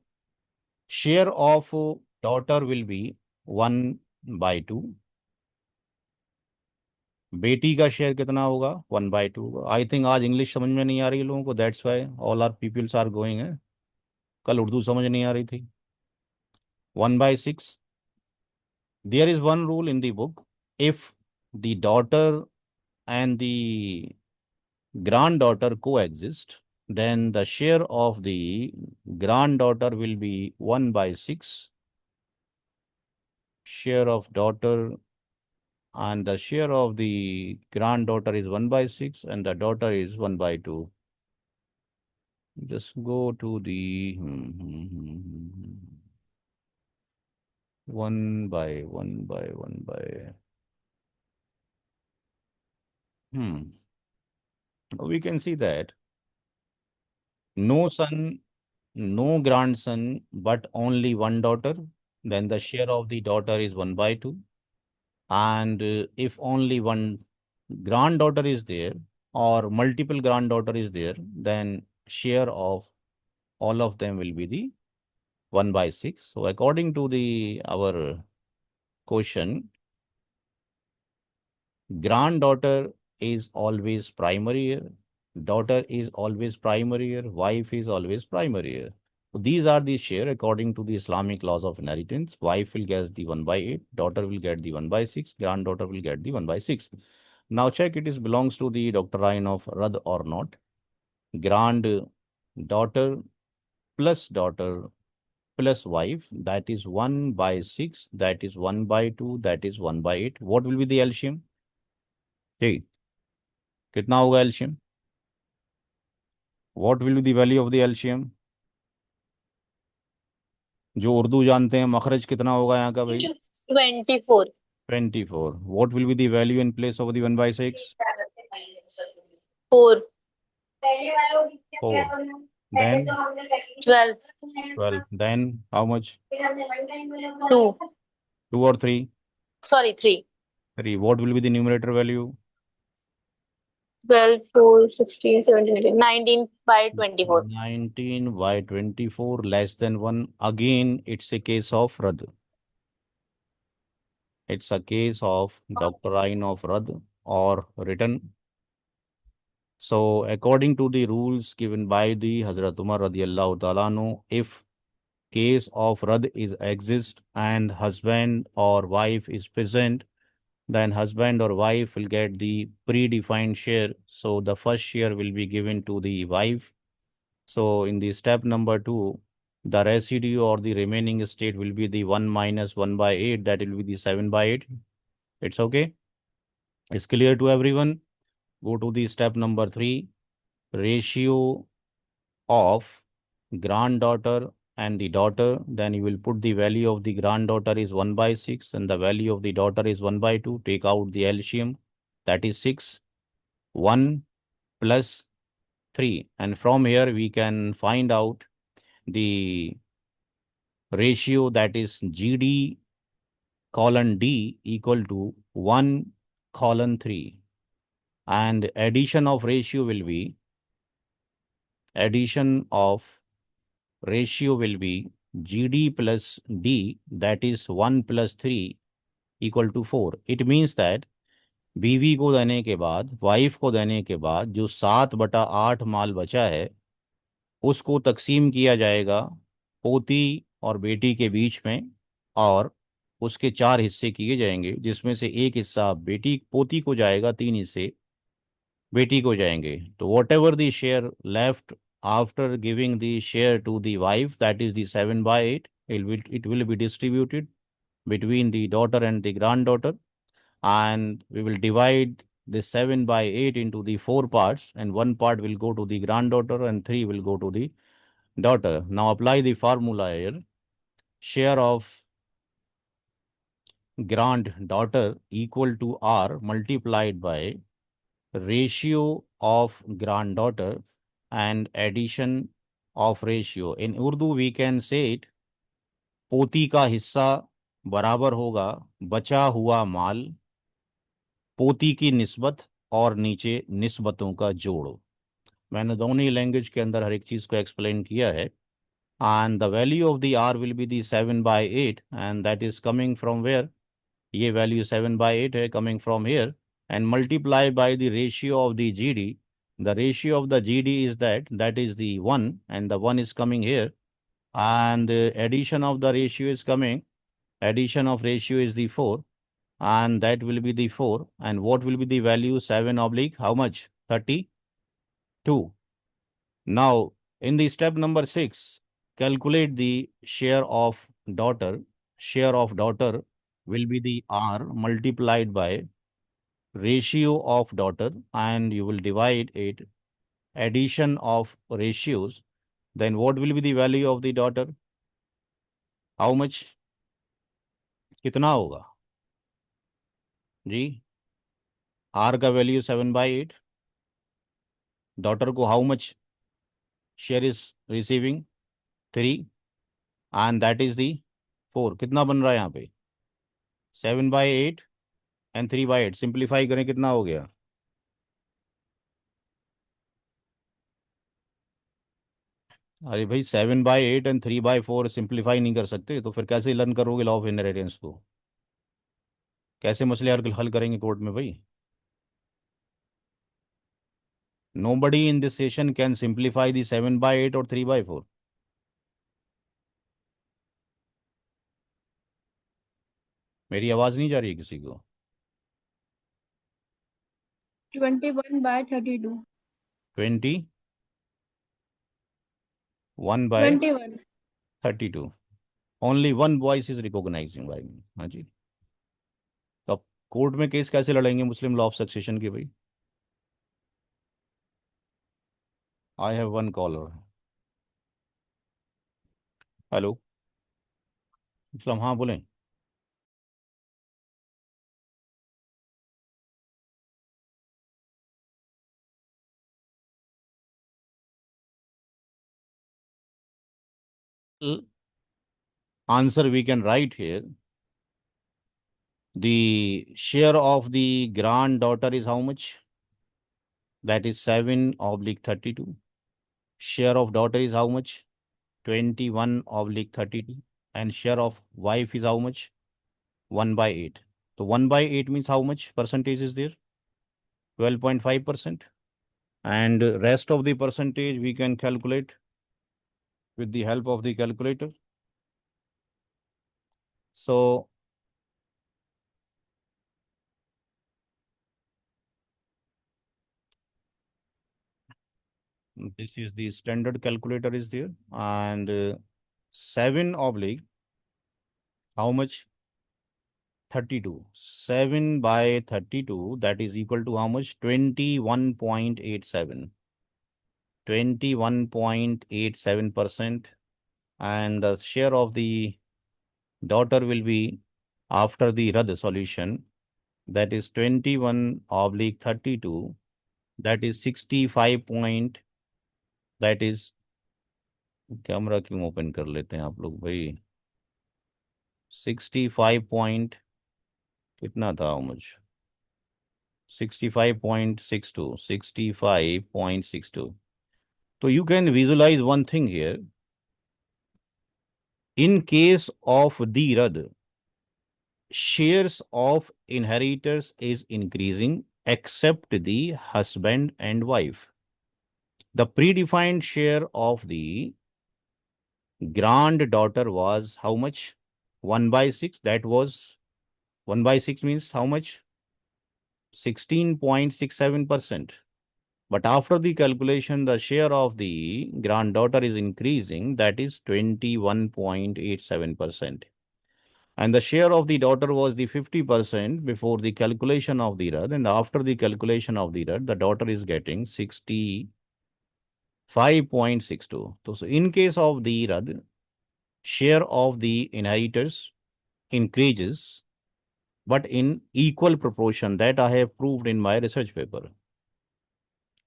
share of daughter will be 1/2. बेटी का share कितना होगा? 1/2. I think आज English समझ में नहीं आ रही लोगों को, that's why all are peoples are going है. कल उर्दू समझ नहीं आ रही थी. 1/6. There is one rule in the book. If the daughter and the granddaughter coexist, then the share of the granddaughter will be 1/6. Share of daughter and the share of the granddaughter is 1/6 and the daughter is 1/2. Just go to the 1/1/1/. We can see that no son, no grandson, but only one daughter, then the share of the daughter is 1/2. And if only one granddaughter is there or multiple granddaughter is there, then share of all of them will be the 1/6. So according to our question, granddaughter is always primary here, daughter is always primary here, wife is always primary here. So these are the share according to the Islamic laws of inheritance. Wife will get the 1/8, daughter will get the 1/6, granddaughter will get the 1/6. Now check it is belongs to the doctrine of Rad or not. Granddaughter plus daughter plus wife, that is 1 by 6, that is 1 by 2, that is 1 by 8. What will be the LCM? ठीक, कितना होगा LCM? What will be the value of the LCM? जो उर्दू जानते हैं, मखरज कितना होगा यहाँ का भाई? 24. 24. What will be the value in place of the 1 by 6? 4. 4. Then 12. 12. Then how much? 2. 2 or 3? Sorry, 3. 3. What will be the numerator value? 12, 4, 16, 17, 18, 19 by 24. 19 by 24 less than 1. Again, it's a case of Rad. It's a case of doctrine of Rad or written. So, according to the rules given by the Hazrat Umar radiallahu ta'ala anhu, if case of Rad is exist and husband or wife is present, then husband or wife will get the predefined share. So, the first share will be given to the wife. So, in the step number 2, the residue or the remaining estate will be the 1 minus 1 by 8. That will be the 7 by 8. It's okay? It's clear to everyone? Go to the step number 3. Ratio of granddaughter and the daughter. Then you will put the value of the granddaughter is 1 by 6 and the value of the daughter is 1 by 2. Take out the LCM. That is 6. 1 plus 3. And from here we can find out the ratio, that is GD colon D equal to 1 colon 3. And addition of ratio will be GD plus D, that is 1 plus 3 equal to 4. It means that बीवी को देने के बाद, wife को देने के बाद जो 7/8 माल बचा है उसको तकसीम किया जाएगा पोती और बेटी के बीच में और उसके 4 हिस्से किए जाएंगे, जिसमें से एक हिस्सा बेटी पोती को जाएगा, 3 हिस्से बेटी को जाएंगे. तो whatever the share left after giving the share to the wife, that is the 7 by 8, it will be distributed between the daughter and the granddaughter, and we will divide the 7 by 8 into the 4 parts, and 1 part will go to the granddaughter and 3 will go to the daughter. Now apply the formula here. Share of granddaughter equal to R multiplied by ratio of granddaughter and addition of ratio. In Urdu we can say it, पोती का हिस्सा बराबर होगा बचा हुआ माल पोती की निस्बत और नीचे निस्बतों का जोड़. मैंने दोनों ही लैंग्वेज के अंदर हर एक चीज़ को एक्सप्लेन किया है. And the value of the R will be the 7 by 8, and that is coming from where? ये value 7 by 8 है coming from here, and multiply by the ratio of the GD. The ratio of the GD is that is the 1, and the 1 is coming here, and addition of the ratio is coming. Addition of ratio is the 4, and that will be the 4. And what will be the value? 7 oblique how much? 32. Now, in the step number 6, calculate the share of daughter. Share of daughter will be the R multiplied by ratio of daughter, and you will divide it. Addition of ratios. Then what will be the value of the daughter? How much? कितना होगा जी? R का value 7 by 8. Daughter को how much share is receiving? 3, and that is दी 4. कितना बन रहा है यहाँ पे? 7 by 8 एंड 3 by 8. सिंप्लीफाई करें, कितना हो गया? अरे भाई 7 by 8 एंड 3 by 4 सिंप्लीफाई नहीं कर सकते, तो फिर कैसे लर्न करोगे लॉ ऑफ इनहेरिटेंस को? कैसे मसले हल करेंगे कोर्ट में भाई? Nobody in this session can simplify the 7 by 8 or 3 by 4. मेरी आवाज नहीं जा रही है किसी को? 21 by 32. 21 by 21. 32. Only one voice is recognising by me. हाँ जी, तो अब कोर्ट में केस कैसे लड़ेंगे मुस्लिम लॉ ऑफ सक्सेशन की भाई? I have one caller. Hello Islam, हाँ बोलें। Answer we can write here. The share of the granddaughter is how much? That is 7/32. Share of daughter is how much? 21/32. And share of wife is how much? 1/8. So 1/8 means how much percentage is there? 12.5%. And rest of the percentage we can calculate with the help of the calculator. So this is the standard calculator is there, and 7 oblique how much? 32. 7/32, that is equal to how much? 21.87. 21.87%. And the share of the daughter will be after the Rad solution, that is 21/32, that is 65 point, that is camera क्यों open कर लेते हैं आप लोग भाई? 65 point कितना था मुझ? 65.62. 65.62. So you can visualize one thing here. In case of the Rad, shares of inheritors is increasing except the husband and wife. The predefined share of the granddaughter was how much? 1/6. That was 1/6 means how much? 16.67%. But after the calculation, the share of the granddaughter is increasing, that is 21.87%. And the share of the daughter was the 50% before the calculation of the Rad, and after the calculation of the Rad, the daughter is getting 65.62. So in case of the Rad, share of the inheritors increases, but in equal proportion. That I have proved in my research paper.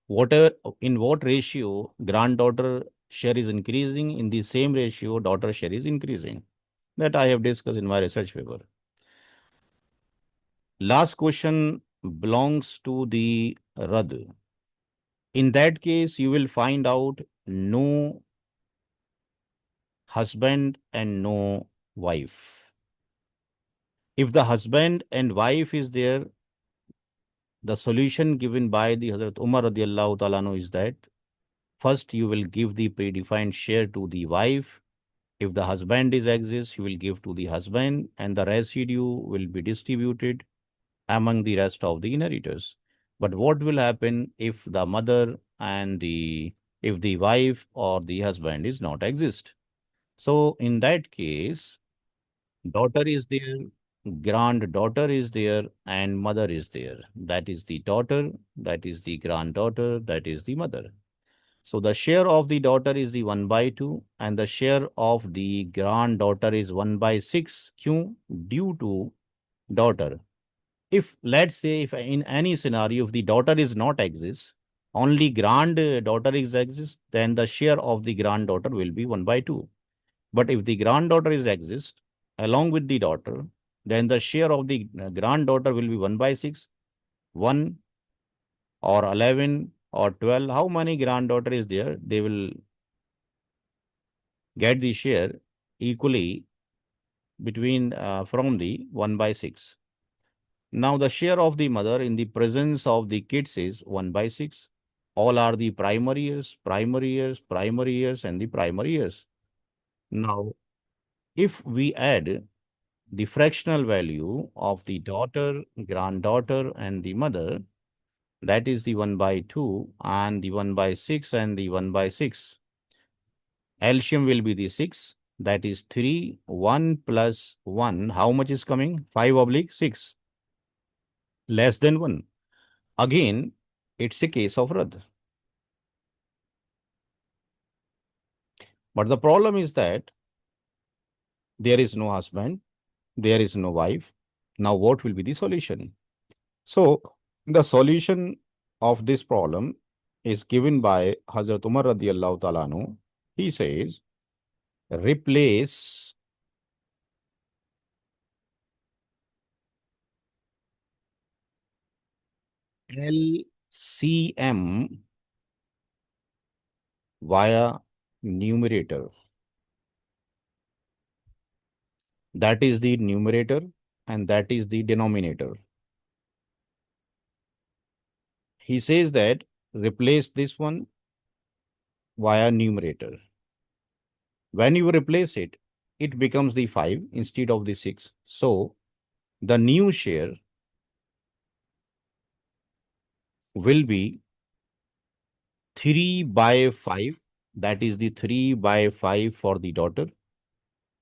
In what ratio granddaughter share is increasing, in the same ratio daughter share is increasing. That I have discussed in my research paper. Last question belongs to the Rad. In that case, you will find out no husband and no wife. If the husband and wife is there, the solution given by the Hazrat Umar radiallahu ta'ala anhu is that first you will give the predefined share to the wife. If the husband is exists, you will give to the husband, and the residue will be distributed among the rest of the inheritors. But what will happen if the mother and if the wife or the husband is not exist? So in that case, daughter is there, granddaughter is there, and mother is there. That is the daughter, that is the granddaughter, that is the mother. So the share of the daughter is the 1/2, and the share of the granddaughter is 1/6. Due to daughter. If let's say if in any scenario if the daughter is not exists, only granddaughter is exists, then the share of the granddaughter will be 1/2. But if the granddaughter is exist along with the daughter, then the share of the granddaughter will be 1/6, 1 or 11 or 12. How many granddaughter is there? They will get the share equally between from the 1/6. Now the share of the mother in the presence of the kids is 1/6. All are the primary years, primary years, primary years, and the primary years. Now, if we add the fractional value of the daughter, granddaughter, and the mother, that is the 1/2 and the 1/6 and the 1/6. LCM will be the 6. That is 3, 1 plus 1. How much is coming? 5/6. Less than 1. Again, it's a case of Rad. But the problem is that there is no husband, there is no wife. Now, what will be the solution? So, the solution of this problem is given by Hazrat Umar radiallahu ta'ala anhu. He says, replace LCM via numerator. That is the numerator and that is the denominator. He says that replace this one via numerator. When you replace it, it becomes the 5 instead of the 6. So, the new share will be 3/5. That is the 3/5 for the daughter.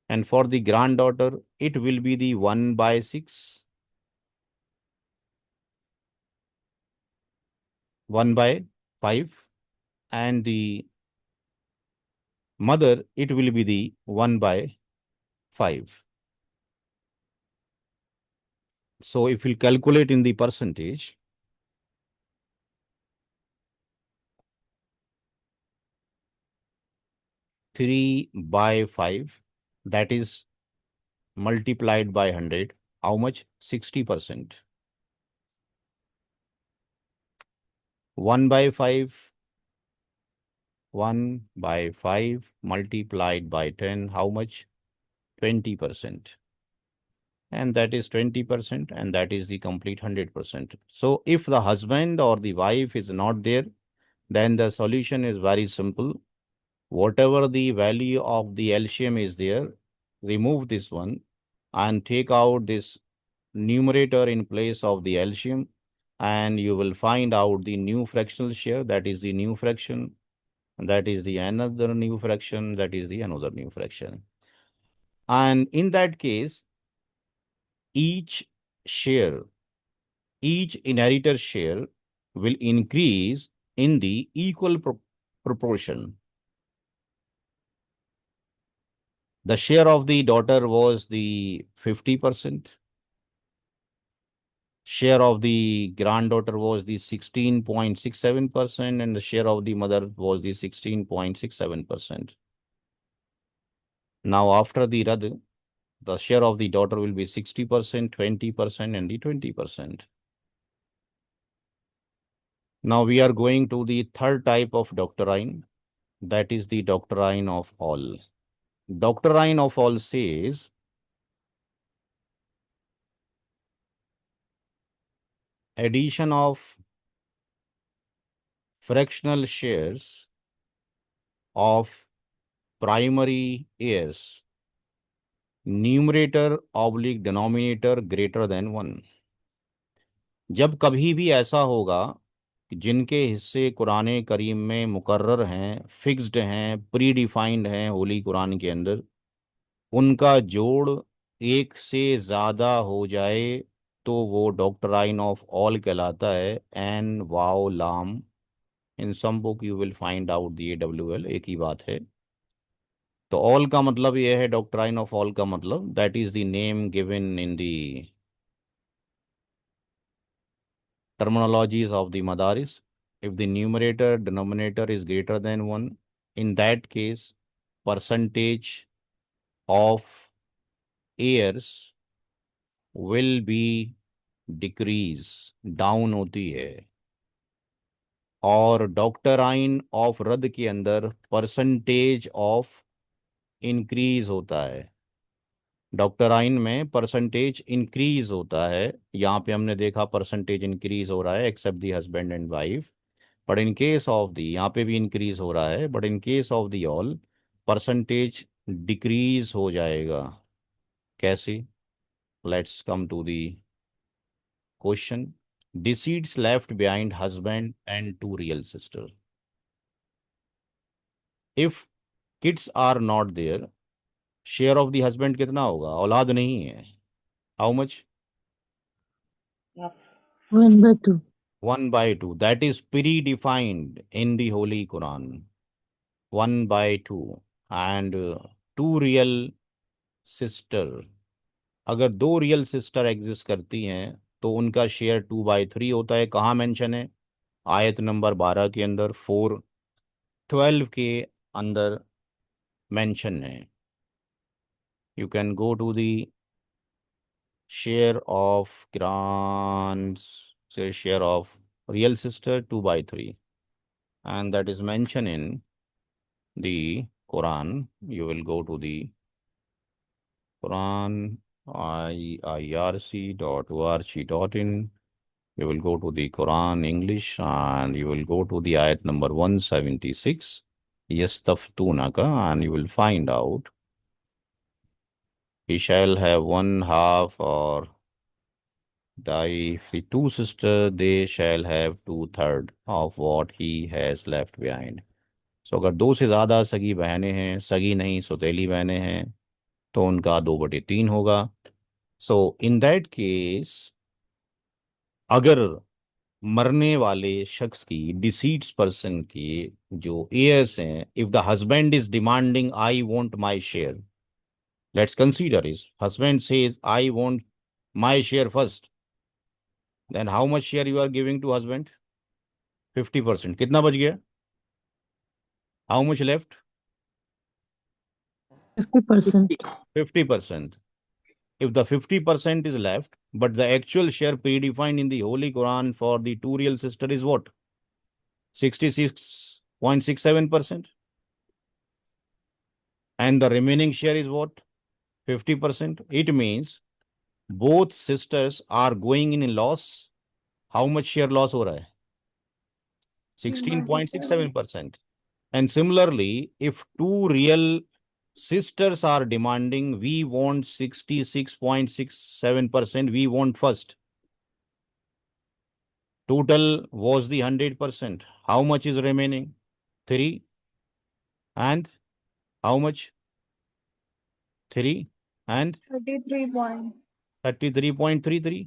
And for the granddaughter, it will be the 1/6. 1/5. And the mother, it will be the 1/5. So if we calculate in the percentage, 3/5, that is multiplied by 100. How much? 60%. 1/5. 1/5 multiplied by 10. How much? 20%. And that is 20%, and that is the complete 100%. So if the husband or the wife is not there, then the solution is very simple. Whatever the value of the LCM is there, remove this one and take out this numerator in place of the LCM, and you will find out the new fractional share. That is the new fraction, and that is the another new fraction, that is the another new fraction. And in that case, each inheritor share will increase in the equal proportion. The share of the daughter was the 50%. Share of the granddaughter was the 16.67%, and the share of the mother was the 16.67%. Now, after the Rad, the share of the daughter will be 60%, 20%, and the 20%. Now, we are going to the third type of doctrine, that is the doctrine of all. Doctrine of all says, addition of fractional shares of primary heirs, numerator/denominator greater than 1. जब कभी भी ऐसा होगा कि जिनके हिस्से कुरान करीम में मुकर्रर हैं, फिक्स्ड हैं, प्री डिफाइंड हैं होली कुरान के अंदर, उनका जोड़ एक से ज़्यादा हो जाए तो वो डॉक्ट्राइन ऑफ ऑल कहलाता है. एन वाओ लाम, in some book you will find out the AWL, एक ही बात है. तो ऑल का मतलब यह है, डॉक्ट्राइन ऑफ ऑल का मतलब, that is the name given in the terminologies of the madaris. If the numerator denominator is greater than 1, in that case, percentage of heirs will be decrease, down होती है. और doctrine of रद के अंदर percentage of increase होता है. Doctrine में percentage increase होता है. यहाँ पे हमने देखा परसेंटेज इंक्रीज हो रहा है except the husband and wife. But in case of the, यहाँ पे भी इंक्रीज हो रहा है, but in case of the all percentage decrease हो जाएगा. कैसे? Let's come to the question. Deceased left behind husband and 2 real sisters. If kids are not there, share of the husband कितना होगा? औलाद नहीं है। How much? 1/2. 1/2. That is predefined in the Holy Quran. 1/2. And two real sister, अगर दो real sister exist करती हैं तो उनका शेयर 2/3 होता है। कहाँ मेंशन है? आयत नंबर 12 के अंदर, 4:12 के अंदर मेंशन है। You can go to the share of grants, say share of real sister 2/3, and that is mentioned in the Quran. You will go to the Quran, irc.org.in. You will go to the Quran English and you will go to the ayat number 176, Yastaftunaka, and you will find out he shall have one half, or if the two sisters, they shall have 2/3 of what he has left behind. So अगर दो से ज़्यादा सगी बहनें हैं, सगी नहीं सौतेली बहनें हैं, तो उनका 2/3 होगा। सो इन दैट केस, अगर मरने वाले शख्स की, डिसीड्स पर्सन की जो एयर्स हैं, if the husband is demanding I want my share, let's consider is husband says I want my share first, then how much share you are giving to husband? 50%. कितना बच गया? How much left? 50%. 50%. If the 50% is left, but the actual share predefined in the Holy Quran for the two real sister is what? 66.67%. And the remaining share is what? 50%. It means both sisters are going in loss. How much share loss हो रहा है? 16.67%. And similarly, if two real sisters are demanding, we want 66.67%, we want first. Total was the 100%. How much is remaining? 3. And how much? 3 and 33.33.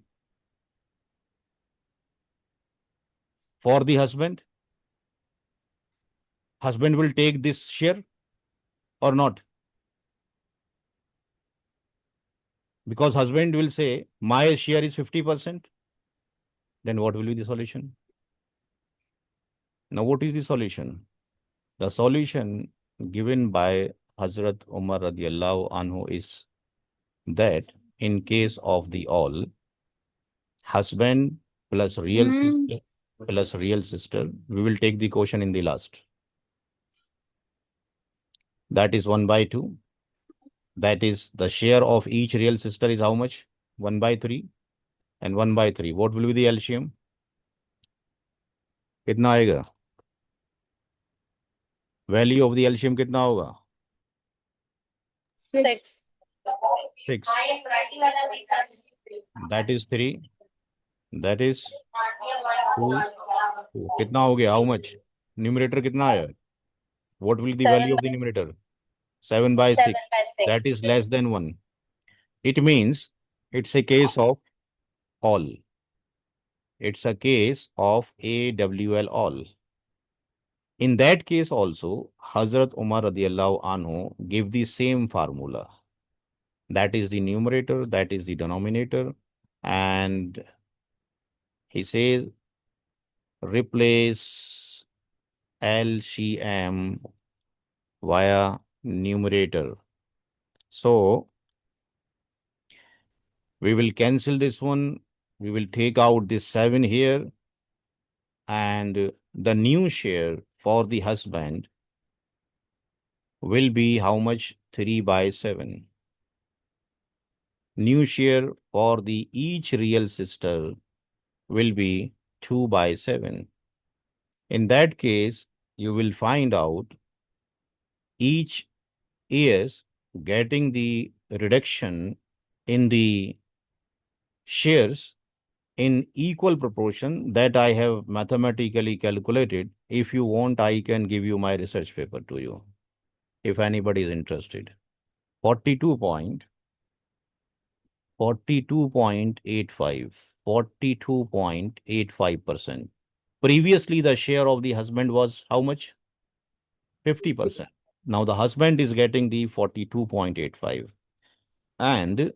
For the husband, husband will take this share or not? Because husband will say, my share is 50%. Then what will be the solution? Now, what is the solution? The solution given by Hazrat Umar radiallahu anhu is that in case of the all, husband plus real sister plus real sister, we will take the quotient in the last. That is 1/2. That is the share of each real sister is how much? 1/3 and 1/3. What will be the LCM? कितना आएगा? Value of the LCM कितना होगा? 6. 6. That is 3. That is 2. कितना हो गया? How much? Numerator कितना आया? What will be the value of the numerator? 7/6. That is less than 1. It means it's a case of all. It's a case of AWL all. In that case also, Hazrat Umar radiallahu anhu gave the same formula. That is the numerator, that is the denominator, and he says replace LCM via numerator. So we will cancel this one. We will take out this 7 here, and the new share for the husband will be how much? 3/7. New share for the each real sister will be 2/7. In that case, you will find out each is getting the reduction in the shares in equal proportion that I have mathematically calculated. If you want, I can give you my research paper to you, if anybody is interested. 42.85%. Previously, the share of the husband was how much? 50%. Now the husband is getting the 42.85. And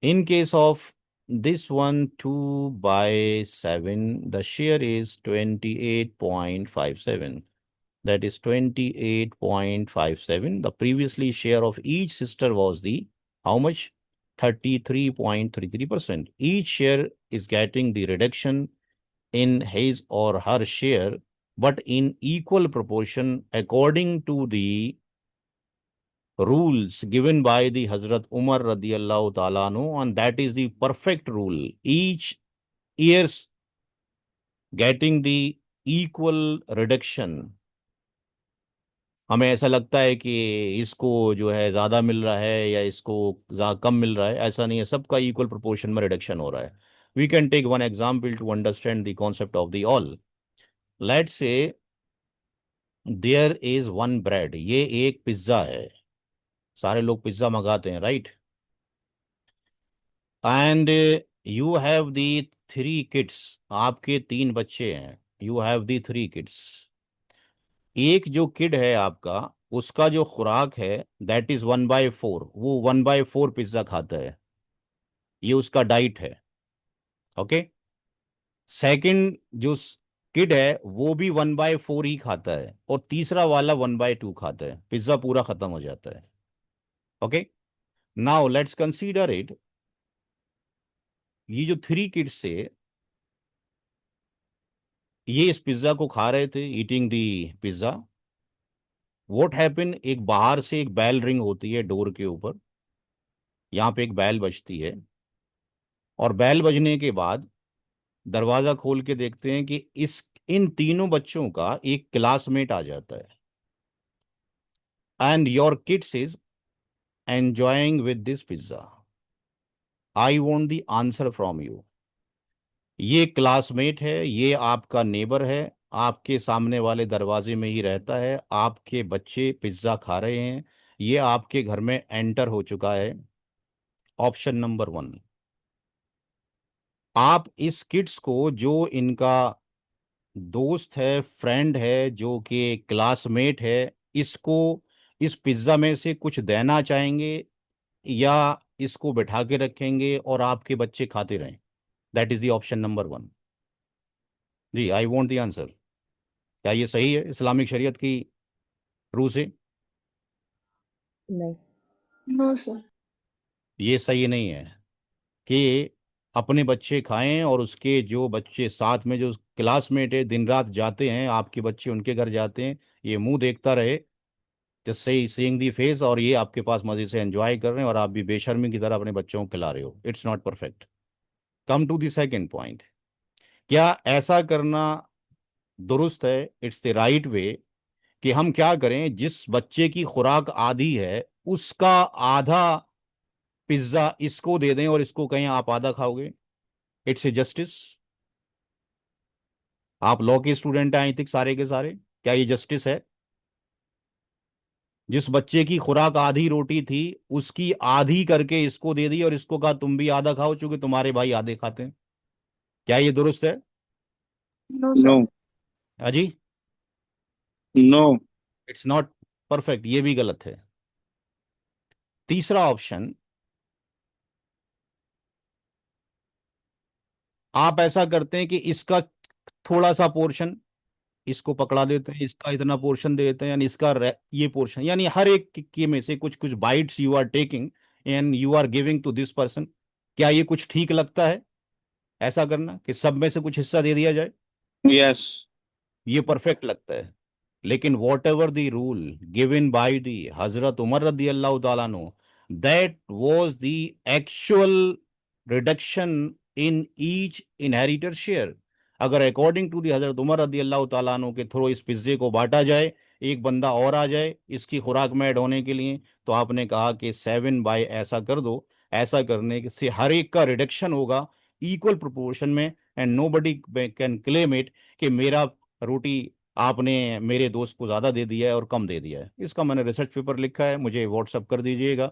in case of this one, 2 by 7, the share is 28.57. That is 28.57. The previously share of each sister was the how much? 33.33%. Each share is getting the reduction in his or her share, but in equal proportion according to the rules given by the Hazrat Umar radiyallahu ta'ala anhu, and that is the perfect rule. Each year's getting the equal reduction. हमें ऐसा लगता है कि इसको जो है ज़्यादा मिल रहा है या इसको कम मिल रहा है, ऐसा नहीं है, सबका इक्वल प्रोपोर्शन में रिडक्शन हो रहा है. We can take one example to understand the concept of the ऑल. Let's say there is one bread. ये एक पिज्ज़ा है. सारे लोग पिज्ज़ा मंगाते हैं, right? And you have the 3 kids. आपके 3 बच्चे हैं. You have the 3 kids. एक जो किड है आपका, उसका जो खुराक है दैट इज 1/4. वो 1/4 पिज्जा खाता है. ये उसका डाइट है. ओके. सेकंड जो किड है वो भी 1/4 ही खाता है, और तीसरा वाला 1/2 खाता है. पिज्जा पूरा खत्म हो जाता है. Okay. Now let's consider it. ये जो 3 किड्स से ये इस पिज्जा को खा रहे थे, eating the pizza. What happen, एक बाहर से एक बेल रिंग होती है डोर के ऊपर. यहाँ पे एक बेल बजती है, और बेल बजने के बाद दरवाजा खोल के देखते हैं कि इन तीनों बच्चों का एक क्लासमेट आ जाता है. And your kids is enjoying with this pizza. I want the answer from you. ये क्लासमेट है, ये आपका नेबर है, आपके सामने वाले दरवाजे में ही रहता है. आपके बच्चे पिज्जा खा रहे हैं, ये आपके घर में एंटर हो चुका है. Option number 1. आप इस किड्स को, जो इनका दोस्त है, फ्रेंड है, जो कि क्लासमेट है, इसको इस पिज्जा में से कुछ देना चाहेंगे या इसको बैठा के रखेंगे और आपके बच्चे खाते रहें? That is the option number 1. जी, आई वॉन्ट द आंसर. क्या ये सही है इस्लामिक शरीयत की रूह से? नहीं. No, sir. ये सही नहीं है कि अपने बच्चे खाएं और उसके जो बच्चे साथ में जो क्लासमेट है, दिन रात जाते हैं, आपके बच्चे उनके घर जाते हैं, ये मुंह देखता रहे जस्ट सीइंग दी फेस, और ये आपके पास मजे से एंजॉय कर रहे हैं और आप भी बेशर्मी की तरह अपने बच्चों को खिला रहे हो. It's not perfect. Come to the second point. क्या ऐसा करना दुरुस्त है? It's the right way. कि हम क्या करें, जिस बच्चे की खुराक आधी है उसका आधा पिज्जा इसको दे दें और इसको कहें आप आधा खाओगे. It's a justice. आप लॉ के स्टूडेंट हैं आई थिंक सारे के सारे. क्या ये जस्टिस है? जिस बच्चे की खुराक आधी रोटी थी उसकी आधी करके इसको दे दी और इसको कहा तुम भी आधा खाओ चूंकि तुम्हारे भाई आधे खाते हैं. क्या ये दुरुस्त है? No, sir. No, अजी, no, इट्स नॉट परफेक्ट. ये भी गलत है. तीसरा ऑप्शन, आप ऐसा करते हैं कि इसका थोड़ा सा पोर्शन इसको पकड़ा देते हैं, इसका इतना पोर्शन दे देते हैं, यानी इसका ये पोर्शन, यानी हर एक के में से कुछ कुछ bites you are taking and you are giving to this person. क्या ये कुछ ठीक लगता है ऐसा करना कि सब में से कुछ हिस्सा दे दिया जाए? yes, ये परफेक्ट लगता है. लेकिन whatever the rule given by the हजरत उमर रदी अल्लाह ताला नो, that was the actual reduction in each inheritor share. अगर अकॉर्डिंग टू दी हजरत उमर रदी अल्लाह ताला अन्हु के थ्रू इस पिज्जे को बांटा जाए, एक बंदा और आ जाए इसकी खुराक में ऐड होने के लिए, तो आपने कहा कि 7/, ऐसा कर दो. ऐसा करने से हर एक का रिडक्शन होगा इक्वल प्रोपोर्शन में, and nobody can claim it कि मेरा रोटी आपने मेरे दोस्त को ज़्यादा दे दिया है और कम दे दिया है। इसका मैंने रिसर्च पेपर लिखा है, मुझे व्हाट्सअप कर दीजिएगा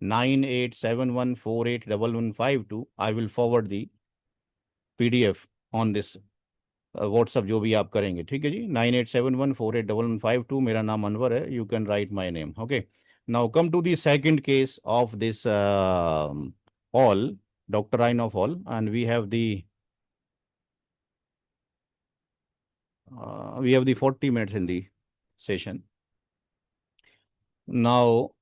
9871481152। I will forward the PDF on this WhatsApp, जो भी आप करेंगे। ठीक है जी, 9871481152, मेरा नाम अनवर है, you can write my name. Okay, now come to the second case of this all doctrine of all, and we have the 40 minutes in the session. Now,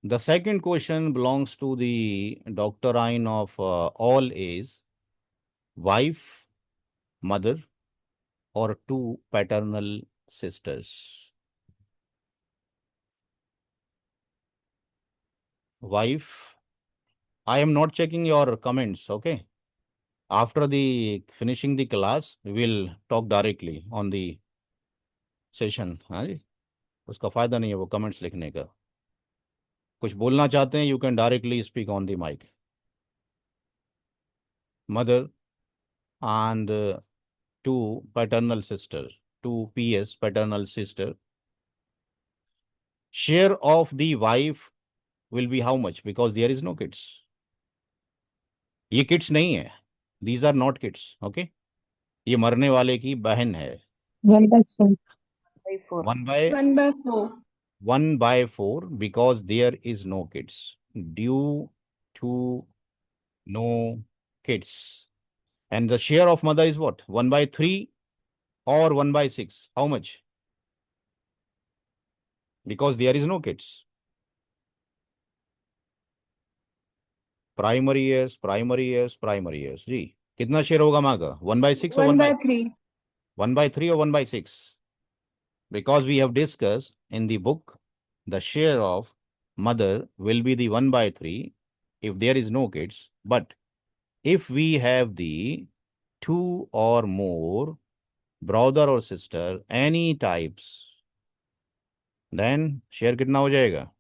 the second question belongs to the doctrine of all is wife, mother, or two paternal sisters. Wife, I am not checking your comments, okay? After the finishing the class, we will talk directly on the session. हाँ जी, उसका फायदा नहीं है वो comments लिखने का। कुछ बोलना चाहते हैं, you can directly speak on the mike. Mother and two paternal sister, two PS paternal sister. Share of the wife will be how much? Because there is no kids. ये kids नहीं है, these are not kids. Okay, ये मरने वाले की बहन है। 1/4. By 4. 1/4. 1/4 because there is no kids, due to no kids. And the share of mother is what? 1/3 or 1/6? How much? Because there is no kids. Primary S G, कितना share होगा माँ का? 1/6 और 1/3. 1/3 और 1/6? Because we have discussed in the book, the share of mother will be the 1/3 if there is no kids. But if we have the two or more brother or sister, any types, then share कितना हो जाएगा?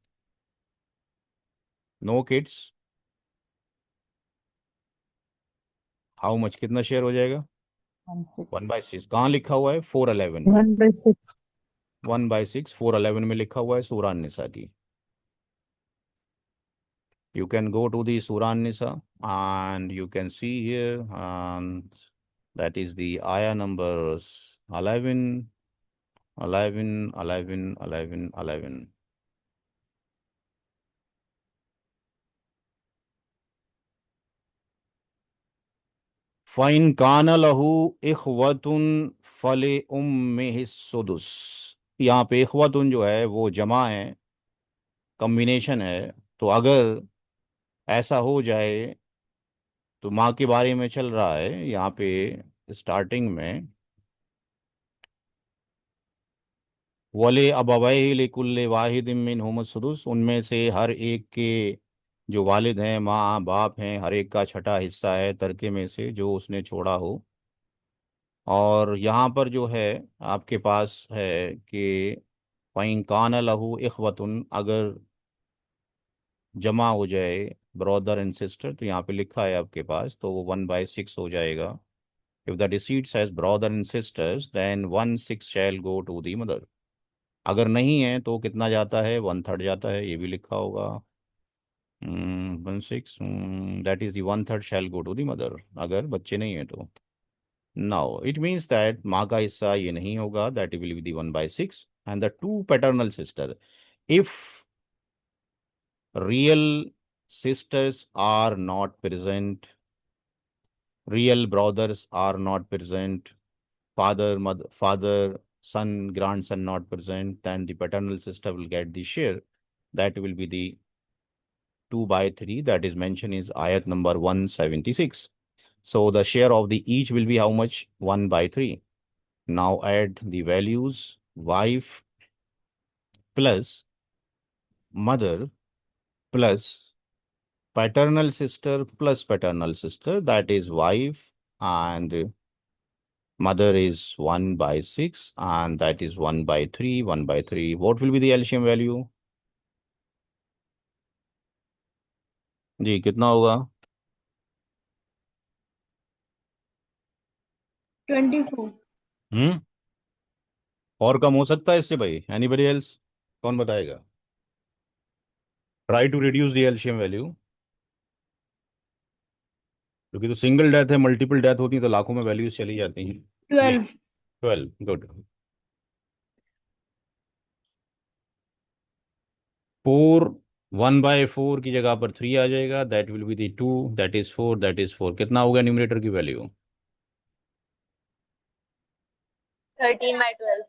No kids, how much? कितना share हो जाएगा? 1/6। कहाँ लिखा हुआ है? 411 में। 1/6. 1/6 411 में लिखा हुआ है सूरा निसा की। You can go to the Surah Nisa and you can see here, and that is the ayah numbers 11, 11, 11, 11, 11. फ़इन कान लहू इखवतुन फले उम्मिहि सुदुस। यहाँ पे इखवतुन जो है वो जमा है, कम्बिनेशन है। तो अगर ऐसा हो जाए तो माँ के बारे में चल रहा है यहाँ पे स्टार्टिंग में, वले अबवैहि लिकुल्लि वाहिदिन मिनहुम सुदुस, उनमें से हर एक के जो वालिद हैं, माँ बाप हैं, हर एक का छठा हिस्सा है तरके में से जो उसने छोड़ा हो। और यहाँ पर जो है आपके पास है कि फ़इन कान लहू इखवतुन, अगर जमा हो जाए ब्रदर एंड सिस्टर, तो यहाँ पे लिखा है आपके पास, तो वो 1/6 हो जाएगा। If the deceased has brother and sisters then 1/6 shall go to the mother. अगर नहीं है तो कितना जाता है? 1/3 जाता है, ये भी लिखा होगा। 1/6 that is the 1/3 shall go to the mother, अगर बच्चे नहीं है तो। नाउ इट मीन्स दैट माँ का हिस्सा ये नहीं होगा, that will be the 1/6। And the two paternal sister, if real sisters are not present, real brothers are not present, father, mother, father, son, grandson not present, then the paternal sister will get the share. That will be the 2/3 that is mentioned is ayat number 176. So the share of the each will be how much? 1/3. Now add the values, wife plus mother plus paternal sister plus paternal sister, that is wife and mother is 1/6, and that is 1/3, 1/3. What will be the LCM value? जी कितना होगा? 24. और कम हो सकता है इससे भाई? Anybody else? कौन बताएगा? Try to reduce the LCM value, क्योंकि तो सिंगल डेथ है, मल्टीपल डेथ होती है तो लाखों में वैल्यूज चली जाती हैं। 12. 12, गुड। 4, 1/4 की जगह पर 3 आ जाएगा, that will be the 2, that is 4, that is 4। कितना होगा न्यूमरेटर की value? 13/12.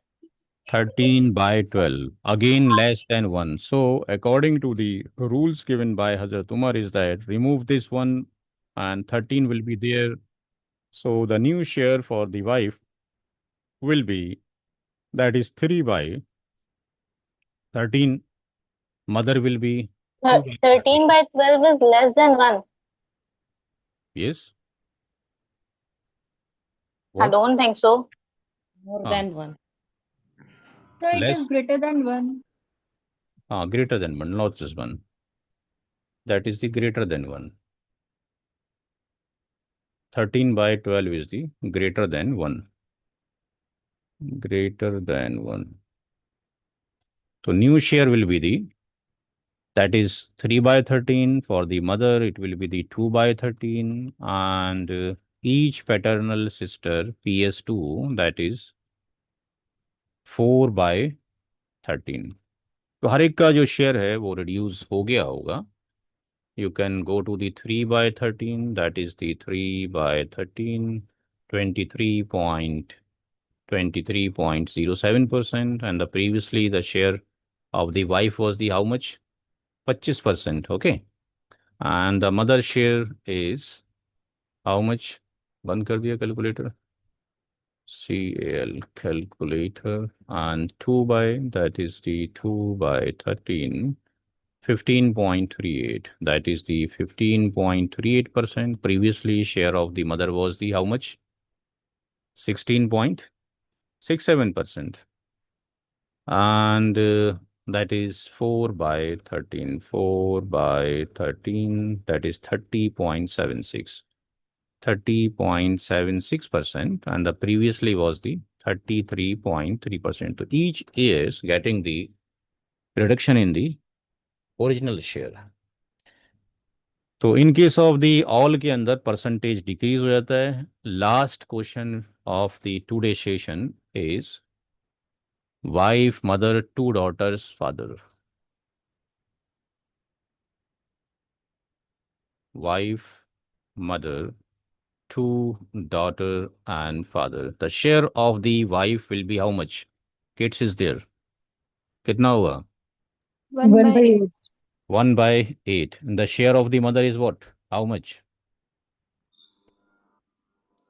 13/12, again less than 1. So according to the rules given by Hazrat Umar is that remove this one and 13 will be there. So the new share for the wife will be, that is 3/13. Mother will be 2/13. 13/12 is less than 1. Yes. I What? don't think so. More Ah. than 1. So it Less. is greater than 1. Greater than 1, not just 1. That is the greater than 1. 13/12 is the greater than 1. Greater than 1. So new share will be the, that is 3/13. For the mother, it will be the 2/13. And each paternal sister, PS2, that is 4/13. तो हर एक का जो share है वो reduce हो गया होगा. You can go to the 3/13, that is the 3/13, 23.07%, and the previously the share of the wife was the how much? 25%, okay? And the mother share is how much? बंद कर दिया calculator. CAL calculator, and 2 by, that is the 2/13, 15.38, that is the 15.38%. Previously share of the mother was the how much? 16.67%. And that is 4/13, 4/13, that is 30.76, 30.76%, and the previously was the 33.3%. So each is getting the reduction in the original share. तो in case of the all के अंदर percentage decrease हो जाता है. Last question of the today session is wife, mother, 2 daughters, father. Wife, mother, 2 daughter and father. The share of the wife will be how much? Kids is there. कितना हुआ? 1/8. 1/8. The share of the mother is what? How much?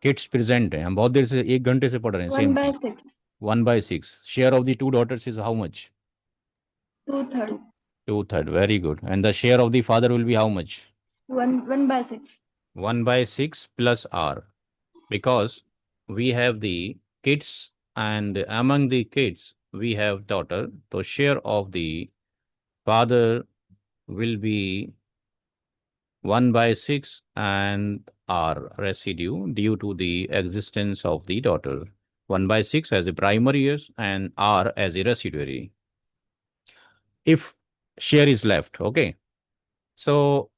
Kids present है, हम बहुत देर से 1 घंटे से पढ़ रहे हैं. 1/6. 1/6. Share of the 2 daughters is how much? 2/3. 2/3. Very good. And the share of the father will be how much? 1/6. 1/6 plus R, because we have the kids, and among the kids we have daughter. So share of the father will be 1/6 and R residue due to the existence of the daughter. 1/6 as a primary years and R as a residuary. If share is left, okay. So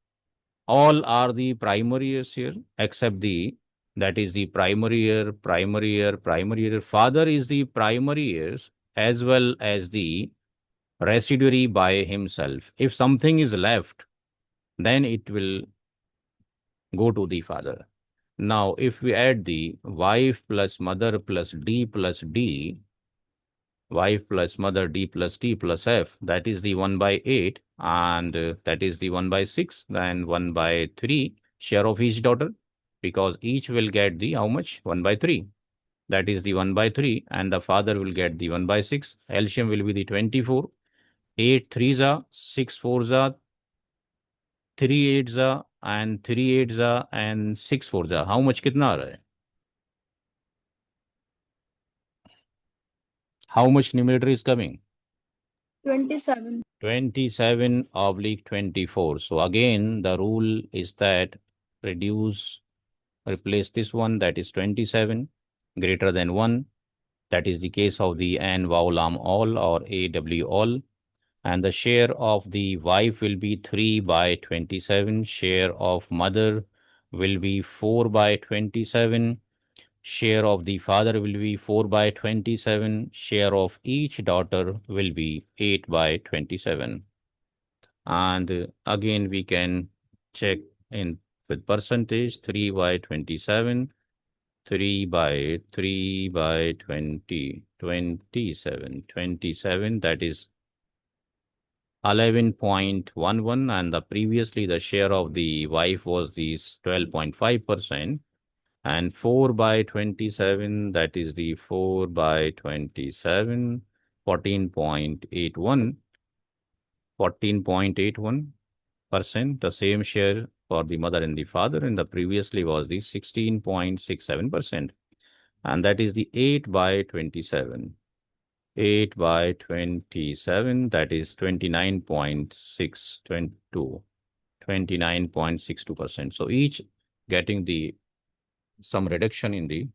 all are the primary years here except the, that is the primary year, primary year, primary year. Father is the primary years as well as the residuary by himself. If something is left, then it will go to the father. Now, if we add the wife plus mother plus D plus D, wife plus mother, D plus T plus F, that is the 1/8, and that is the 1/6, then 1/3 share of each daughter, because each will get the how much? 1/3. That is the 1/3, and the father will get the 1/6. LCM will be the 24. 8 3s are, 6 4s are, 3 8s are, and 3 8s are, and 6 4s are. How much कितना आ रहा है? How much numerator is coming? 27. 27/24. So again, the rule is that replace this one, that is 27, greater than 1. That is the case of the N vowel arm all or AW all. And the share of the wife will be 3 by 27. Share of mother will be 4 by 27. Share of the father will be 4 by 27. Share of each daughter will be 8 by 27. And again, we can check in with percentage 3 by 27, 3 by 20, 27, that is 11.11, and previously the share of the wife was this 12.5%, and 4 by 27, that is the 4 by 27, 14.81, 14.81%. The same share for the mother and the father, and the previously was the 16.67%, and that is the 8 by 27. 8 by 27, that is 29.62%. So each getting the some reduction in the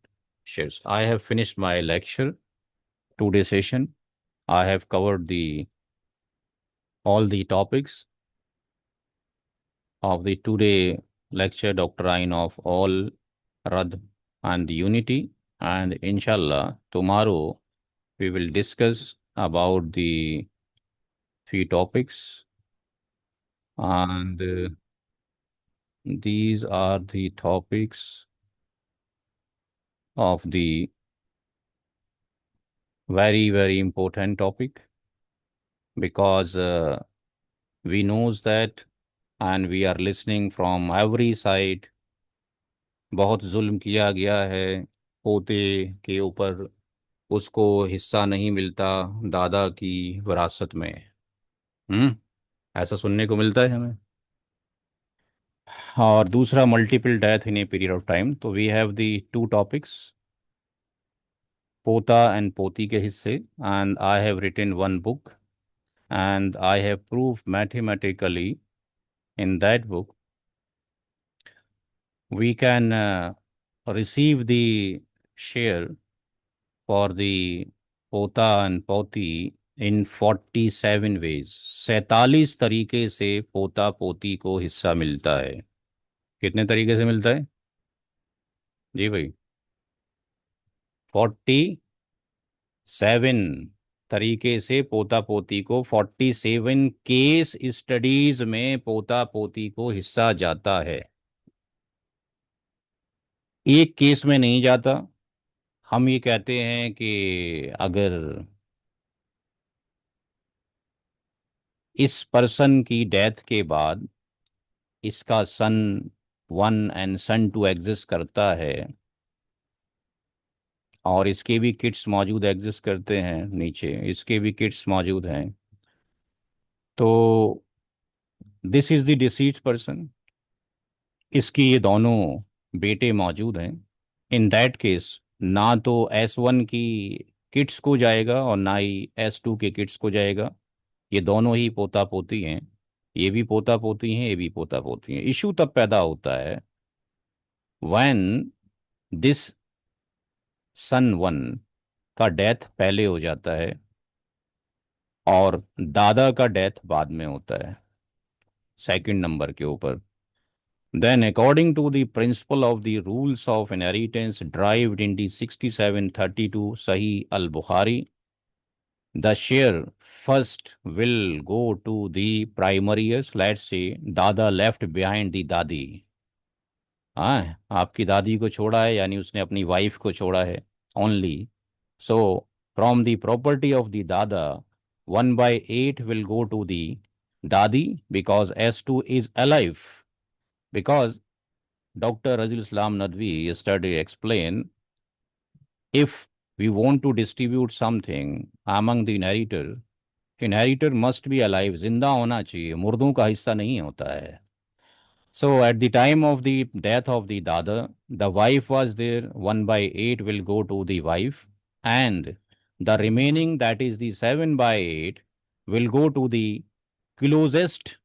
shares. I have finished my lecture, 2-day session. I have covered all the topics of the 2-day lecture, doctrine of all, Rad, and the unity. And inshallah, tomorrow we will discuss about the few topics, and these are the topics of the very, very important topic, because we knows that and we are listening from every side, बहुत जुल्म किया गया है पोते के ऊपर, उसको हिस्सा नहीं मिलता दादा की विरासत में। ऐसा सुनने को मिलता है हमें। और दूसरा, multiple death in a period of time. तो वी हैव दी 2 टॉपिक्स, पोता एंड पोती के हिस्से, and I have written 1 book, and I have proved mathematically in that book we can receive the share for the पोता and पोती in 47 ways। 47 तरीके से पोता पोती को हिस्सा मिलता है। कितने तरीके से मिलता है जी भाई? 47 तरीके से पोता पोती को, 47 केस स्टडीज में पोता पोती को हिस्सा जाता है। एक केस में नहीं जाता। हम ये कहते हैं कि अगर इस पर्सन की डेथ के बाद इसका सन 1 एंड सन 2 एग्जिस्ट करता है, और इसके भी किड्स मौजूद एग्जिस्ट करते हैं, नीचे इसके भी किड्स मौजूद हैं, तो this is the deceased person, इसकी ये दोनों बेटे मौजूद हैं। इन दैट केस ना तो S1 की किड्स को जाएगा और ना ही S2 के किड्स को जाएगा। ये दोनों ही पोता पोती हैं, ये भी पोता पोती हैं, ये भी पोता पोती हैं। इशू तब पैदा होता है व्हेन दिस सन 1 का डेथ पहले हो जाता है और दादा का डेथ बाद में होता है, सेकंड नंबर के ऊपर। Then, according to the principle of the rules of inheritance derived in the 6732 Sahih al-Bukhari, the share first will go to the primary heirs. Let's say दादा left behind the दादी। हाँ, आपकी दादी को छोड़ा है, यानी उसने अपनी वाइफ को छोड़ा है only. So, from the property of the dada, 1/8 will go to the dadi because S2 is alive. Because Dr. Razil Islam Nadvi yesterday explained, if we want to distribute something among the inheritor must be alive, जिंदा होना चाहिए, मुर्दों का हिस्सा नहीं होता है। So at the time of the death of the dada, the wife was there, 1/8 will go to the wife, and the remaining, that is the 7/8, will go to the closest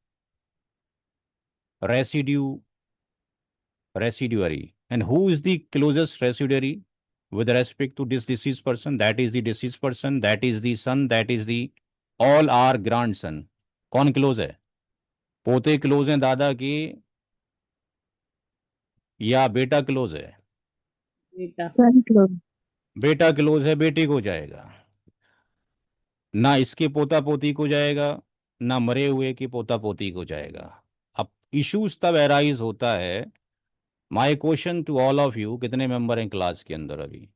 residuary. And who is the closest residuary? with respect to this deceased person, that is the deceased person, that is the son, that is the all our grandson. कौन close है? पोते close हैं दादा की या बेटा close है? Data. Son close. बेटा क्लोज है, बेटी को जाएगा, ना इसके पोता पोती को जाएगा, ना मरे हुए की पोता पोती को जाएगा। अब इश्यूज तब एराइज होता है। My question to all of you, कितने मेंबर हैं क्लास के अंदर? अभी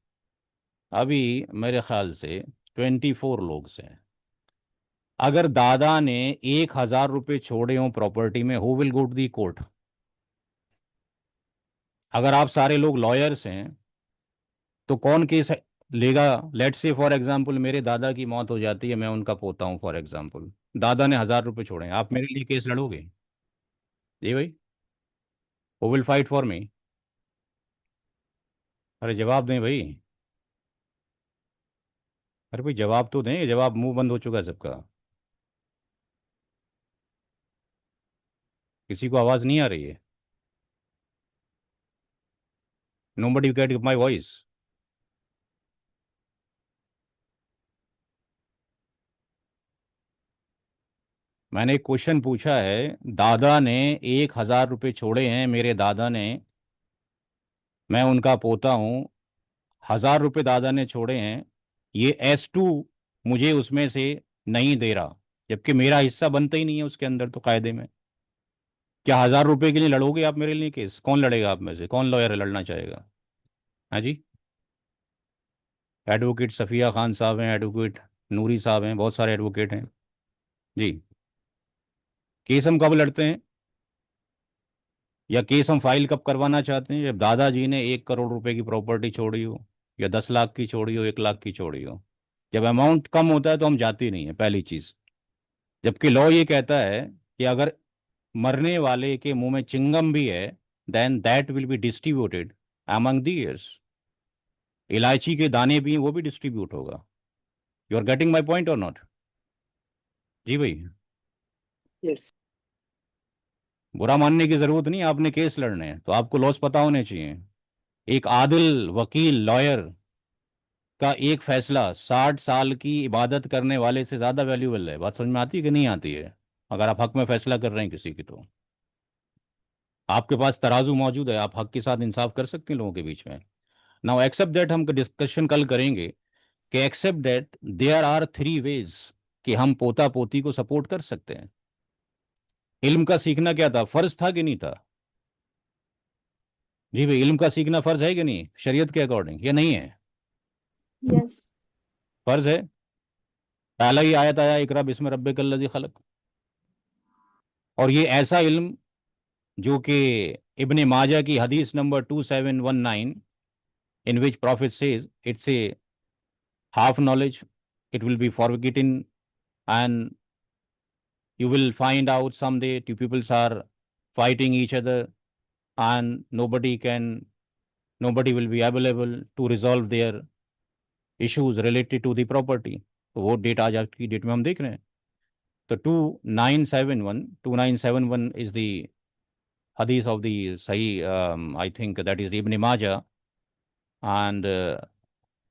अभी मेरे ख्याल से 24 लोग हैं। अगर दादा ने 1,000 रुपये छोड़े हों प्रॉपर्टी में, who will go to the court? अगर आप सारे लोग लॉयर्स हैं तो कौन केस लेगा? लेट्स से फॉर एग्जांपल मेरे दादा की मौत हो जाती है, मैं उनका पोता हूं फॉर एग्जांपल, दादा ने 1,000 रुपये छोड़े हैं, आप मेरे लिए केस लड़ोगे? जी भाई, who will fight for me? अरे जवाब दें भाई, अरे भाई जवाब तो दें, जवाब मुंह बंद हो चुका है सबका, किसी को आवाज नहीं आ रही है? Nobody gate my voice? मैंने एक क्वेश्चन पूछा है, दादा ने 1,000 रुपये छोड़े हैं मेरे दादा ने, मैं उनका पोता हूं, 1,000 रुपये दादा ने छोड़े हैं, ये S2 मुझे उसमें से नहीं दे रहा, जबकि मेरा हिस्सा बनता ही नहीं है उसके अंदर तो कायदे में। क्या 1,000 रुपये के लिए लड़ोगे आप मेरे लिए केस? कौन लड़ेगा आप में से? कौन लॉयर लड़ना चाहेगा? हाँ जी, एडवोकेट सफ़िया खान साहब हैं, एडवोकेट नूरी साहब हैं, बहुत सारे एडवोकेट हैं जी। केस हम कब लड़ते हैं या केस हम फाइल कब करवाना चाहते हैं? जब दादाजी ने 1 करोड़ रुपए की प्रॉपर्टी छोड़ी हो, या 10 लाख की छोड़ी हो, 1 लाख की छोड़ी हो। जब अमाउंट कम होता है तो हम जाते नहीं है, पहली चीज़। जबकि लॉ ये कहता है कि अगर मरने वाले के मुंह में चिंगम भी है, then that will be distributed among the heirs. इलायची के दाने भी हैं, वो भी डिस्ट्रीब्यूट होगा। You are getting my point or not? जी भाई, Yes. बुरा मानने की जरूरत नहीं, आपने केस लड़ने हैं तो आपको लॉस पता होने चाहिए। एक आदिल वकील लॉयर का एक फैसला 60 साल की इबादत करने वाले से ज्यादा वैल्यूएबल है। बात समझ में आती है कि नहीं आती है? अगर आप हक में फैसला कर रहे हैं किसी की, तो आपके पास तराजू मौजूद है, आप हक के साथ इंसाफ कर सकते हैं लोगों के बीच में। नाउ एक्सेप्ट दैट, हम डिस्कशन कल करेंगे कि except that there are 3 ways कि हम पोता पोती को सपोर्ट कर सकते हैं। इल्म का सीखना क्या था, फर्ज था कि नहीं था? जी भाई, इल्म का सीखना फर्ज है कि नहीं शरीयत के अकॉर्डिंग, या नहीं है? Yes. फर्ज है। पहला ही आयत आया, इकरा बिस्म रब्बिकल लज़ी खलक। और ये ऐसा इल्म जो कि इब्ने माजा की हदीस number 2719, in which prophet says it's a half knowledge, it will be forgotten, and you will find out someday two peoples are fighting each other and nobody will be available to resolve their issues related to the property। तो वो date आज की date में हम देख रहे हैं। तो 2971 is the hadith of the Sahih, I think that is Ibn Majah, and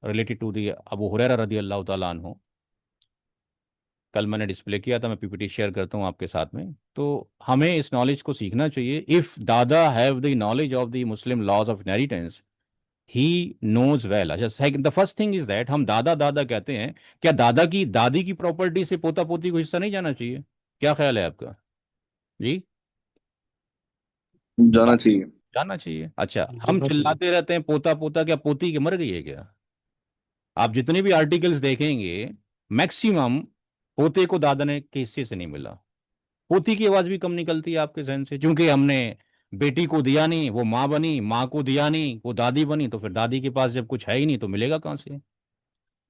related to the Abu Huraira radiyallahu ta'ala anhu। कल मैंने डिस्प्ले किया था, मैं पीपीटी शेयर करता हूँ आपके साथ में। तो हमें इस नॉलेज को सीखना चाहिए। इफ़ दादा have the knowledge of the Muslim laws of inheritance, he knows well. अच्छा, the first thing is that, हम दादा दादा कहते हैं, क्या दादा की दादी की प्रॉपर्टी से पोता पोती को हिस्सा नहीं जाना चाहिए? क्या ख्याल है आपका जी? जाना चाहिए। जाना चाहिए। अच्छा, हम चिल्लाते रहते हैं पोता पोता, क्या पोती की मर गई है क्या? आप जितने भी आर्टिकल्स देखेंगे, मैक्सिमम पोते को दादा ने के हिस्से से नहीं मिला। पोती की आवाज भी कम निकलती है आपके जहन से, क्योंकि हमने बेटी को दिया नहीं, वो माँ बनी, माँ को दिया नहीं, वो दादी बनी, तो फिर दादी के पास जब कुछ है ही नहीं तो मिलेगा कहाँ से?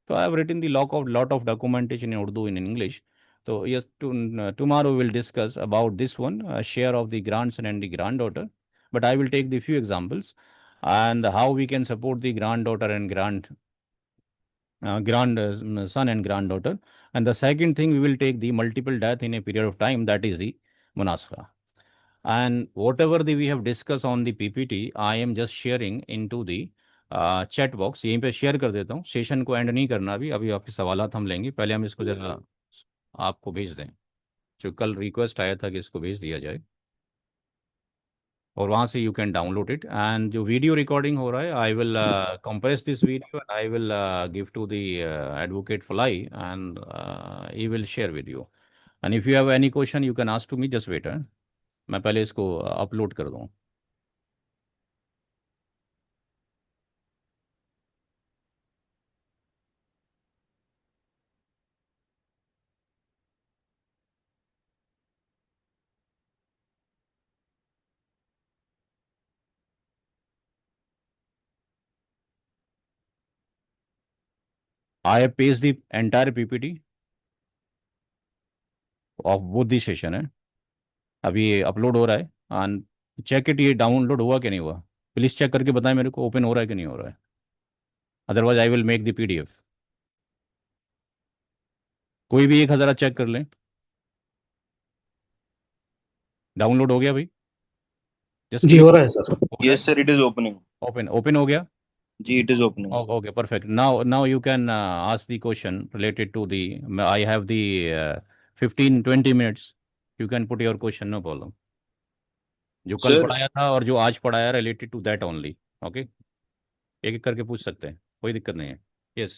तो I have written the lot of documentation in Urdu in English. तो yes, tomorrow will discuss about this one, share of the grandson and the granddaughter, but I will take the few examples and how we can support the granddaughter and son and granddaughter. And the second thing, we will take the multiple death in a period of time, that is the munasakha. And whatever we have discussed on the PPT, I am just sharing into the chat box यहीं पे share कर देता हूँ। Session को and नहीं करना अभी, अभी आपके सवालात हम लेंगे, पहले हम इसको जरा आपको भेज दें, जो कल रिक्वेस्ट आया था कि इसको भेज दिया जाए, और वहाँ से you can download it. And जो वीडियो रिकॉर्डिंग हो रहा है, I will compress this video and I will give to the advocate फलाई and he will share with you. And if you have any question you can ask to me, just wait. मैं पहले इसको upload कर दूँ। I have pasted the entire PPT of both the session है, अभी ये upload हो रहा है। एंड चेक इट, ये डाउनलोड हुआ कि नहीं हुआ, प्लीज़ चेक करके बताएं मेरे को, ओपन हो रहा है कि नहीं हो रहा है, otherwise I will make the PDF। कोई भी एक हज़ारा चेक कर लें। डाउनलोड हो गया भाई? जस्ट जी हो रहा है sir. Yes, sir, it is opening. Open open हो गया? Ji, it is opening. Okay, perfect. Now you can ask the question related to the, I have the 15-20 minutes, you can put your question, no problem। जो कल Sir, पढ़ाया था और जो आज पढ़ाया related to that only. Okay, एक एक करके पूछ सकते हैं, कोई दिक्कत नहीं है। Yes.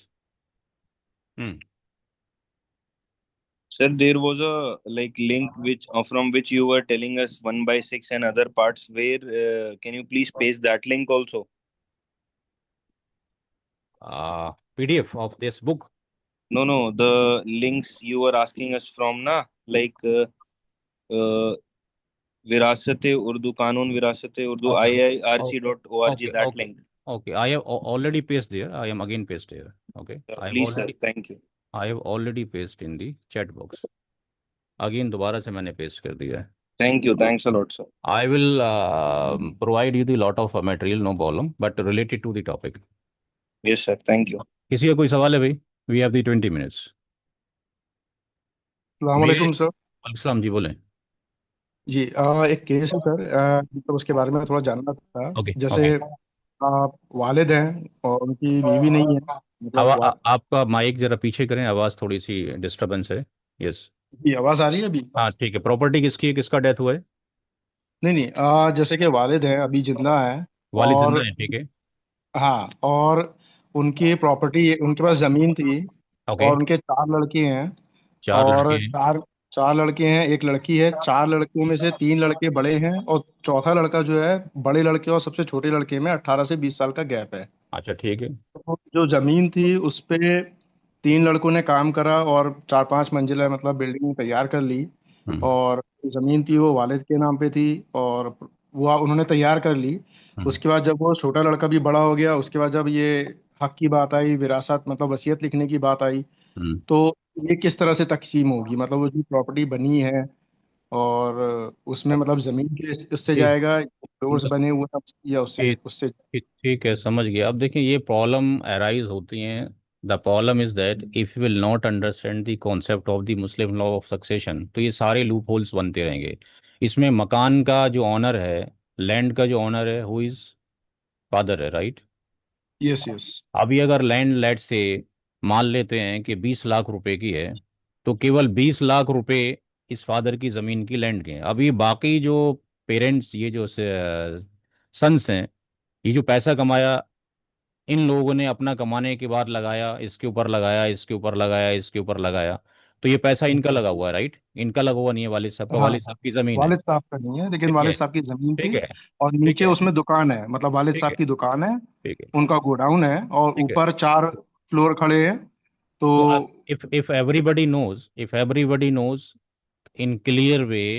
sir, there was a like link which from which you were telling us 1/6 and other parts. Where can you please paste that link also? PDF of this book? No, the links you were asking us from, na, like Virasate Urdu, Kanun Virasate Urdu, Okay. IIRC.org, Okay, that okay, link. okay. I have already pasted there. I am again paste here. Okay. I have Please, sir, already, thank you. I have already pasted in the chat box. Again दोबारा से मैंने paste कर दिया है। Thank you. Thanks a lot, sir. I will provide you the lot of material, no problem, but related to the topic. Yes, sir. Thank you. किसी का कोई सवाल है भाई? We have the 20 minutes. अस्सलाम वालेकुम सर। अस्सलाम जी, बोलें। जी एक केस है सर, मतलब उसके बारे में थोड़ा जानना था। ओके, जैसे वालिद हैं और उनकी बीवी नहीं है, मतलब आपका माइक जरा पीछे करें, आवाज़ थोड़ी सी डिस्टरबेंस है। यस। जी आवाज़ आ रही है अभी? हाँ ठीक है। प्रॉपर्टी किसकी है, किसका डेथ हुआ है? नहीं नहीं, जैसे कि वालिद हैं अभी जिंदा हैं, वालिद और जिंदा है, ठीक है। हाँ, और उनकी प्रॉपर्टी, उनके पास जमीन थी, ओके। और उनके 4 लड़के हैं, 4 लड़के और हैं। चार लड़के हैं, एक लड़की है। 4 लड़कों में से 3 लड़के बड़े हैं, और चौथा लड़का जो है, बड़े लड़के और सबसे छोटे लड़के में 18 से 20 साल का गैप है। अच्छा ठीक है। तो जो जमीन थी उस पे 3 लड़कों ने काम करा और 4-5 मंजिला मतलब बिल्डिंग तैयार कर ली, हम्म, और जमीन थी वो वालिद के नाम पे थी, और वो उन्होंने तैयार कर ली। हम्म, उसके बाद जब वो छोटा लड़का भी बड़ा हो गया, उसके बाद जब ये हक की बात आई, विरासत मतलब वसीयत लिखने की बात आई, हम्म। तो ये किस तरह से तकसीम होगी? मतलब वो जो प्रॉपर्टी बनी है, और उसमें मतलब जमीन के उससे ठीक जाएगा, फ्लोर्स मतलब बने हुए हैं, या उससे ठीक उससे? ठीक है, समझ गया। अब देखिए ये प्रॉब्लम अराइज होती हैं। The problem is that if you will not understand the concept of the Muslim law of succession, तो ये सारे लूप होल्स बनते रहेंगे। इसमें मकान का जो ऑनर है, लैंड का जो ऑनर है, हु इज फादर है, राइट? Yes yes. अभी अगर लैंड लेट से मान लेते हैं कि 20 लाख रुपए की है, तो केवल 20 लाख रुपए इस फादर की ज़मीन की लैंड के हैं। अभी बाकी जो पेरेंट्स, ये जो सन्स हैं, ये जो पैसा कमाया, इन लोगों ने अपना कमाने के बाद लगाया, इसके ऊपर लगाया, इसके ऊपर लगाया, इसके ऊपर लगाया, तो ये पैसा इनका लगा हुआ है, राइट? इनका लगा हुआ नहीं है वालिद साहब का, हाँ, वालिद साहब की ज़मीन है। वालिद साहब का नहीं है, लेकिन ठीक है, वालिद साहब की जमीन ठीक थी, है, और ठीक नीचे है, उसमें दुकान है, मतलब वालिद ठीक साहब है, की दुकान है, ठीक है, उनका गोडाउन है, और ठीक है। ऊपर 4 फ्लोर खड़े हैं। तो तो if everybody knows in clear way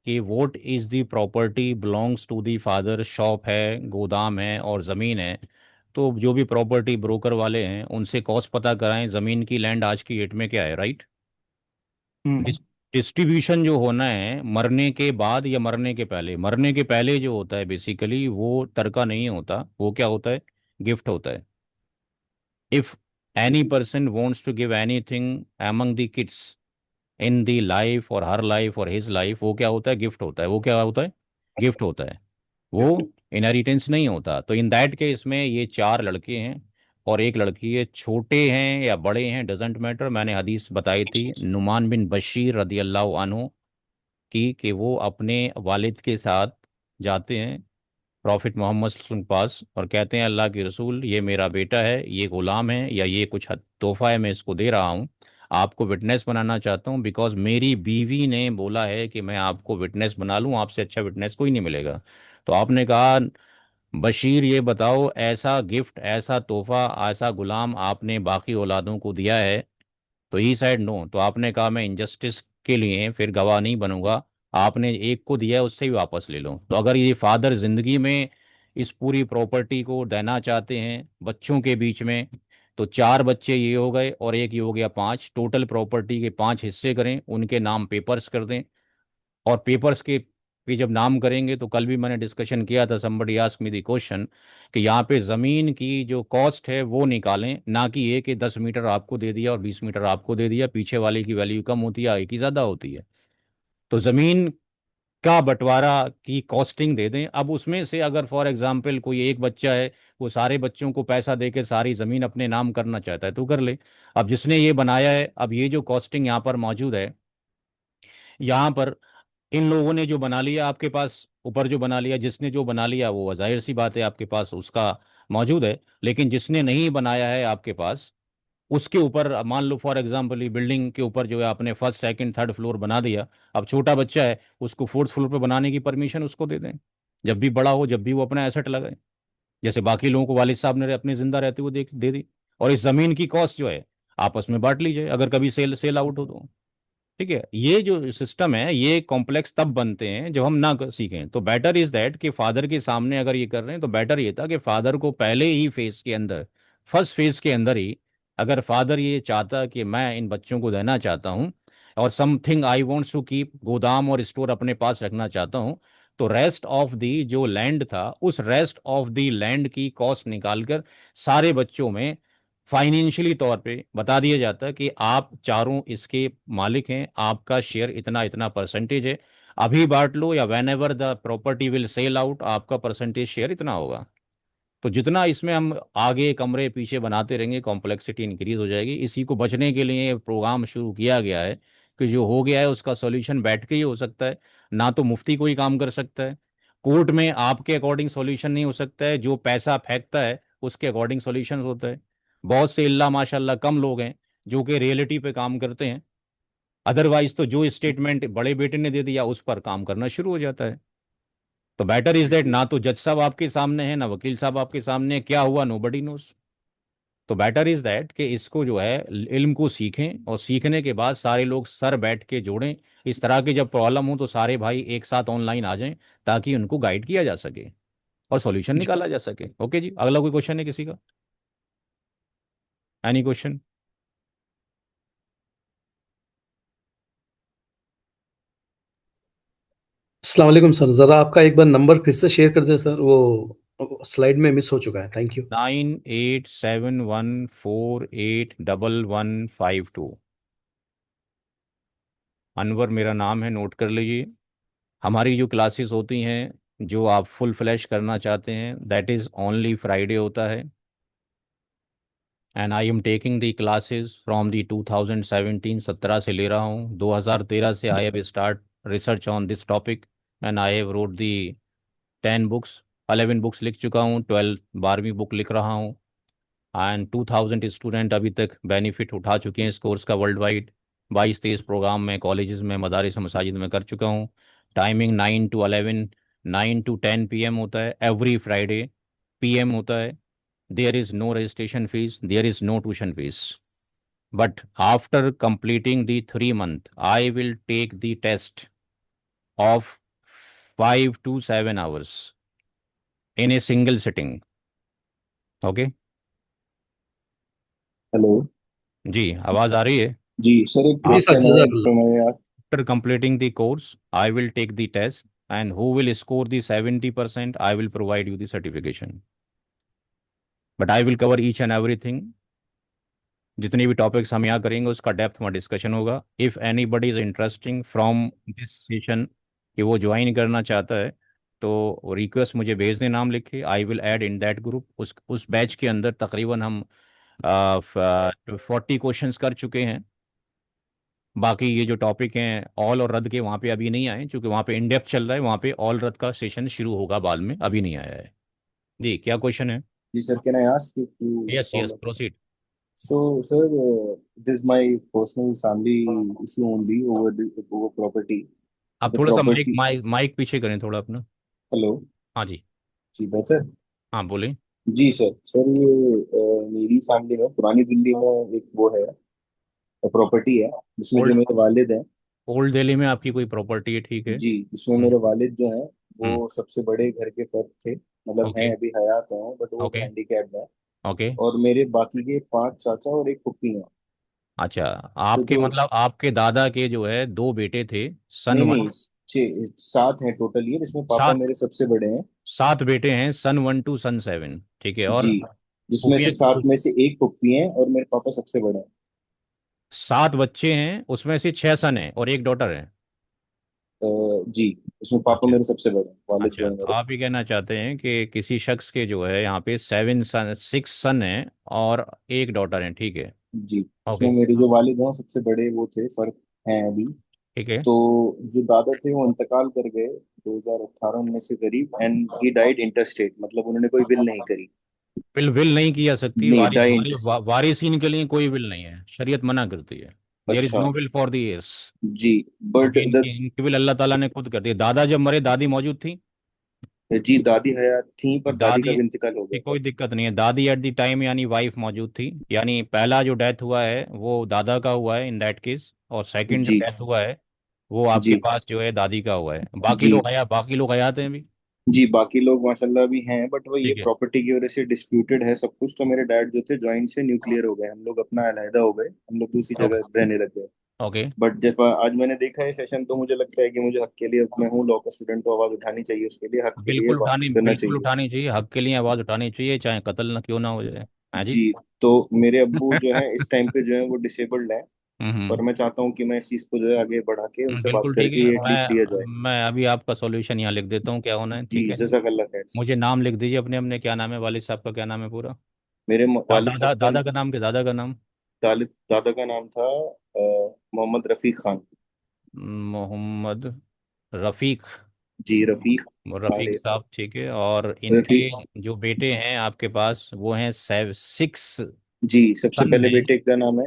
कि what is the property belongs to the father, shop है, गोदाम है और ज़मीन है, तो जो भी प्रॉपर्टी ब्रोकर वाले हैं उनसे कॉस्ट पता कराएं, ज़मीन की, लैंड आज की डेट में क्या है, राइट? हम्म, डिस्ट्रीब्यूशन जो होना है मरने के बाद या मरने के पहले, मरने के पहले जो होता है बेसिकली वो तरका नहीं होता, वो क्या होता है? गिफ्ट होता है। If any person wants to give anything among the kids in the life or her life or his life, वो क्या होता है? गिफ्ट होता है। वो क्या होता है? गिफ्ट होता है। वो इनहेरिटेंस नहीं होता। तो इन दैट केस में ये 4 लड़के हैं और एक लड़की है, छोटे हैं या बड़े हैं डजेंट मैटर। मैंने हदीस बताई थी नुमान बिन बशीर रदी अल्लाह अन्हु की कि वो अपने वालिद के साथ जाते हैं प्रॉफिट मोहम्मद सल्लल्लाहु अलैहि वसल्लम के पास और कहते हैं अल्लाह के रसूल, ये मेरा बेटा है, ये गुलाम है या ये कुछ तोहफा है, मैं इसको दे रहा हूँ, आपको विटनेस बनाना चाहता हूँ बिकॉज मेरी बीवी ने बोला है कि मैं आपको विटनेस बना लूँ, आपसे अच्छा विटनेस कोई नहीं मिलेगा। तो आपने कहा बशीर ये बताओ ऐसा गिफ्ट, ऐसा तोहफा, ऐसा गुलाम आपने बाकी औलादों को दिया है? तो ही साइड नो। तो आपने कहा मैं इंजस्टिस के लिए फिर गवाह नहीं बनूंगा, आपने एक को दिया है उससे भी वापस ले लो। तो अगर ये फादर जिंदगी में इस पूरी प्रॉपर्टी को देना चाहते हैं बच्चों के बीच में, तो 4 बच्चे ये हो गए और एक ये हो गया 5, टोटल प्रॉपर्टी के 5 हिस्से करें, उनके नाम पेपर्स कर दें और पेपर्स के भी जब नाम करेंगे तो कल भी मैंने डिस्कशन किया था, somebody asked me the question कि यहाँ पे ज़मीन की जो कॉस्ट है वो निकालें, ना कि ये कि 10 मीटर आपको दे दिया और 20 मीटर आपको दे दिया, पीछे वाले की वैल्यू कम होती है आगे की ज़्यादा होती है। तो ज़मीन का बंटवारा की कॉस्टिंग दे दें। अब उसमें से अगर फॉर एग्जांपल कोई एक बच्चा है, वो सारे बच्चों को पैसा दे के सारी ज़मीन अपने नाम करना चाहता है तो कर ले। अब जिसने ये बनाया है, अब ये जो कॉस्टिंग यहाँ पर मौजूद है, यहाँ पर इन लोगों ने जो बना लिया आपके पास, ऊपर जो बना लिया, जिसने जो बना लिया वो जाहिर सी बात है आपके पास उसका मौजूद है, लेकिन जिसने नहीं बनाया है आपके पास उसके ऊपर मान लो फॉर एग्जांपल ये बिल्डिंग के ऊपर जो है आपने फर्स्ट सेकंड थर्ड फ्लोर बना दिया, अब छोटा बच्चा है उसको फोर्थ फ्लोर पे बनाने की परमिशन उसको दे दें, जब भी बड़ा हो, जब भी वो अपना एसेट लगाए, जैसे बाकी लोगों को वालिद साहब ने अपने जिंदा रहते हुए दे दी। और इस जमीन की कॉस्ट जो है आपस में बांट लीजिए अगर कभी सेल सेल आउट हो तो। ठीक है, ये जो सिस्टम है ये कॉम्प्लेक्स तब बनते हैं जब हम ना सीखें। तो बेटर इज दैट कि फादर के सामने अगर ये कर रहे हैं तो बेटर ये था कि फादर को पहले ही फेज के अंदर, फर्स्ट फेज के अंदर ही, अगर फादर ये चाहता कि मैं इन बच्चों को देना चाहता हूँ और something I wants to keep, गोदाम और स्टोर अपने पास रखना चाहता हूँ, तो रेस्ट ऑफ दी जो लैंड था उस रेस्ट ऑफ दी लैंड की कॉस्ट निकालकर सारे बच्चों में फाइनेंशियली तौर पे बता दिया जाता है कि आप चारों इसके मालिक हैं, आपका शेयर इतना इतना परसेंटेज है, अभी बांट लो या when ever the property will sell out आपका परसेंटेज शेयर इतना होगा। तो जितना इसमें हम आगे कमरे पीछे बनाते रहेंगे कॉम्प्लेक्सिटी इंक्रीज हो जाएगी। इसी को बचने के लिए ये प्रोग्राम शुरू किया गया है कि जो हो गया है उसका सॉल्यूशन बैठ के ही हो सकता है, ना तो मुफ्ती कोई काम कर सकता है, कोर्ट में आपके अकॉर्डिंग सॉल्यूशन नहीं हो सकता है, जो पैसा फेंकता है उसके अकॉर्डिंग सॉल्यूशन होता है। बहुत से इल्ला माशाल्लाह कम लोग हैं जो कि रियलिटी पे काम करते हैं, अदरवाइज तो जो स्टेटमेंट बड़े बेटे ने दे दिया उस पर काम करना शुरू हो जाता है। तो बेटर इज दैट ना तो जज साहब आपके सामने है ना वकील साहब आपके सामने है, क्या हुआ नोबडी नोस। तो बेटर इज दैट कि इसको जो है इल्म को सीखें और सीखने के बाद सारे लोग सर बैठ के जोड़ें, इस तरह की जब प्रॉब्लम हो तो सारे भाई एक साथ ऑनलाइन आ जाएं ताकि उनको गाइड किया जा सके और सॉल्यूशन निकाला जा सके। ओके जी, अगला कोई क्वेश्चन है किसी का? Any question? अस्सलाम वालेकुम सर, ज़रा आपका एक बार नंबर फिर से शेयर कर दें सर, वो स्लाइड में मिस हो चुका है। Thank you. 9871481152। अनवर मेरा नाम है, नोट कर लीजिए। हमारी जो क्लासेस होती हैं जो आप फुल फ्लैश करना चाहते हैं दैट इज़ ओनली फ्राइडे होता है, and I am taking the classes from the 2017, 17 से ले रहा हूँ, 2013 से I have start research on this topic and I have road the 10 books, 11 books लिख चुका हूँ, 12वीं बुक लिख रहा हूँ, एंड 2000 स्टूडेंट अभी तक बेनिफिट उठा चुके हैं इस कोर्स का वर्ल्ड वाइड। 22-23 प्रोग्राम में कॉलेजेस में मदारिस मसाजिद में कर चुका हूँ। टाइमिंग 9 to 11, 9 to 10 PM होता है एवरी फ्राइडे, PM होता है। There is no registration fees, there is no tuition fees, but after completing the 3 month I will take the test of 5 to 7 hours in a single sitting. Okay hello जी, आवाज़ आ रही है? जी sir, एक जी sir, question है जज़ाकल्लाह। तो मैं यार After completing the course, I will take the test, and who will score the 70%, I will provide you the certification. But I will cover each and everything. जितनी भी टॉपिक्स हम यहाँ करेंगे उसका डेप्थ में डिस्कशन होगा। If anybody is interesting from this session कि वो ज्वाइन करना चाहता है तो रिक्वेस्ट मुझे भेज दें नाम लिख के, I will add in that group. उस बैच के अंदर तकरीबन हम 40 क्वेश्चंस कर चुके हैं। बाकी ये जो टॉपिक हैं ऑल और रद्द के, वहाँ पे अभी नहीं आए, क्योंकि वहाँ पे इन डेप्थ चल रहा है। वहाँ पे ऑल रद्द का सेशन शुरू होगा बाद में, अभी नहीं आया है। जी, क्या क्वेश्चन है? जी sir, can I ask if you yes yes, follow? Proceed. So, sir, this is my personal family issue only over property. आप The थोड़ा सा property. माइक पीछे करें थोड़ा अपना। हेलो। हाँ जी। जी बेहतर। हाँ बोलें। जी सर, ये मेरी फैमिली में पुरानी दिल्ली में एक वो है, प्रॉपर्टी है, जिसमें जो ओल्ड मेरे वालिद हैं। ओल्ड दिल्ली में आपकी कोई प्रॉपर्टी है, ठीक है। जी, इसमें हम्म। मेरे वालिद जो हैं हम्म। वो सबसे बड़े घर के फर्द थे, मतलब ओके हैं अभी हयात हैं, बट वो ओके हैंडीकैप्ड हैं। ओके। और मेरे बाकी के 5 चाचा और एक फुप्पी हैं। अच्छा, तो आपके जो मतलब आपके दादा के जो है 2 बेटे थे, सन नहीं वन। नहीं, 7 हैं टोटल, ये जिसमें पापा सात मेरे सबसे बड़े हैं। 7 बेटे हैं, सन 1 to सन 7, ठीक है। और जी, जिसमें से फूफियाँ? 7 में से एक फुप्पी हैं और मेरे पापा सबसे बड़े हैं। 7 बच्चे हैं, उसमें से 6 सन हैं और एक डॉटर है। जी, इसमें पापा अच्छा मेरे सबसे बड़े हैं, वालिद जो अच्छा, है तो मेरे। आप ये कहना चाहते हैं कि किसी शख्स के जो है यहाँ पे 6 सन है और एक डॉटर है, ठीक है। जी, इसमें ओके, मेरे जो वालिद हैं सबसे बड़े वो थे, फर्क हैं अभी। ठीक है। तो जो दादा थे वो इंतकाल कर गए 2018-19 के करीब, एंड ही डाइड इंटरस्टेट, मतलब उन्होंने कोई विल नहीं करी। विल नहीं किया सकती, नहीं, डाई इंटरस्टेट। वारिसीन के लिए कोई विल नहीं है, शरीयत मना करती है। देयर इज अच्छा। No will for the heirs, जी, बट क्योंकि इनकी विल अल्लाह ताला ने खुद कर दी। दादा जब मरे दादी मौजूद थी? जी दादी हयात थी, पर दादी का दादी भी इंतकाल हो की गया था। कोई दिक्कत नहीं है, दादी एट द टाइम यानी वाइफ मौजूद थी। यानी पहला जो डेथ हुआ है वो दादा का हुआ है इन दैट केस, और सेकंड जो जी डेथ हुआ है वो आपके जी पास जो है दादी का हुआ है। जी बाकी लोग हयात हैं अभी, जी, बाकी लोग माशाल्लाह भी हैं, बट वो ये ठीक है। प्रॉपर्टी की वजह से डिस्प्यूटेड है सब कुछ। तो मेरे डैड जो थे जॉइंट से न्यूक्लियर हो गए, हम लोग अपना अलहदा हो गए, हम लोग दूसरी ओके जगह रहने लग गए। ओके। बट जब आज मैंने देखा है सेशन, तो मुझे लगता है कि मुझे हक के लिए, मैं हूँ लॉ का स्टूडेंट, तो आवाज उठानी चाहिए, उसके लिए हक के लिए बात करना बिल्कुल चाहिए। उठानी चाहिए, हक के लिए आवाज उठानी चाहिए, चाहे कत्ल ना क्यों ना हो जाए। हाँ जी। जी, तो मेरे अब्बू जो है इस टाइम पे जो है वो डिसेबल्ड हैं, हम्म। और मैं चाहता हूँ कि मैं इस चीज को जो है आगे बढ़ा के उनसे बात बिल्कुल ठीक करके है। ये एटलीस्ट लिया जाए। मैं अभी आपका सॉल्यूशन यहाँ लिख देता हूँ, क्या होना है, जी, ठीक है। जज़ाकल्लाह खैर। मुझे नाम लिख दीजिए अपने अपने, क्या नाम है वालिद साहब का, क्या नाम है पूरा? मेरे वालिद साहब का दादा का नाम, क्या दादा का नाम? दादा का नाम था मोहम्मद रफीक खान। मोहम्मद रफीक। जी, रफीक। रफीक अरे, साहब, ठीक है। और रफीक। इनके जो बेटे हैं आपके पास वो हैं 6 जी, सबसे सन पहले हैं, बेटे का नाम है।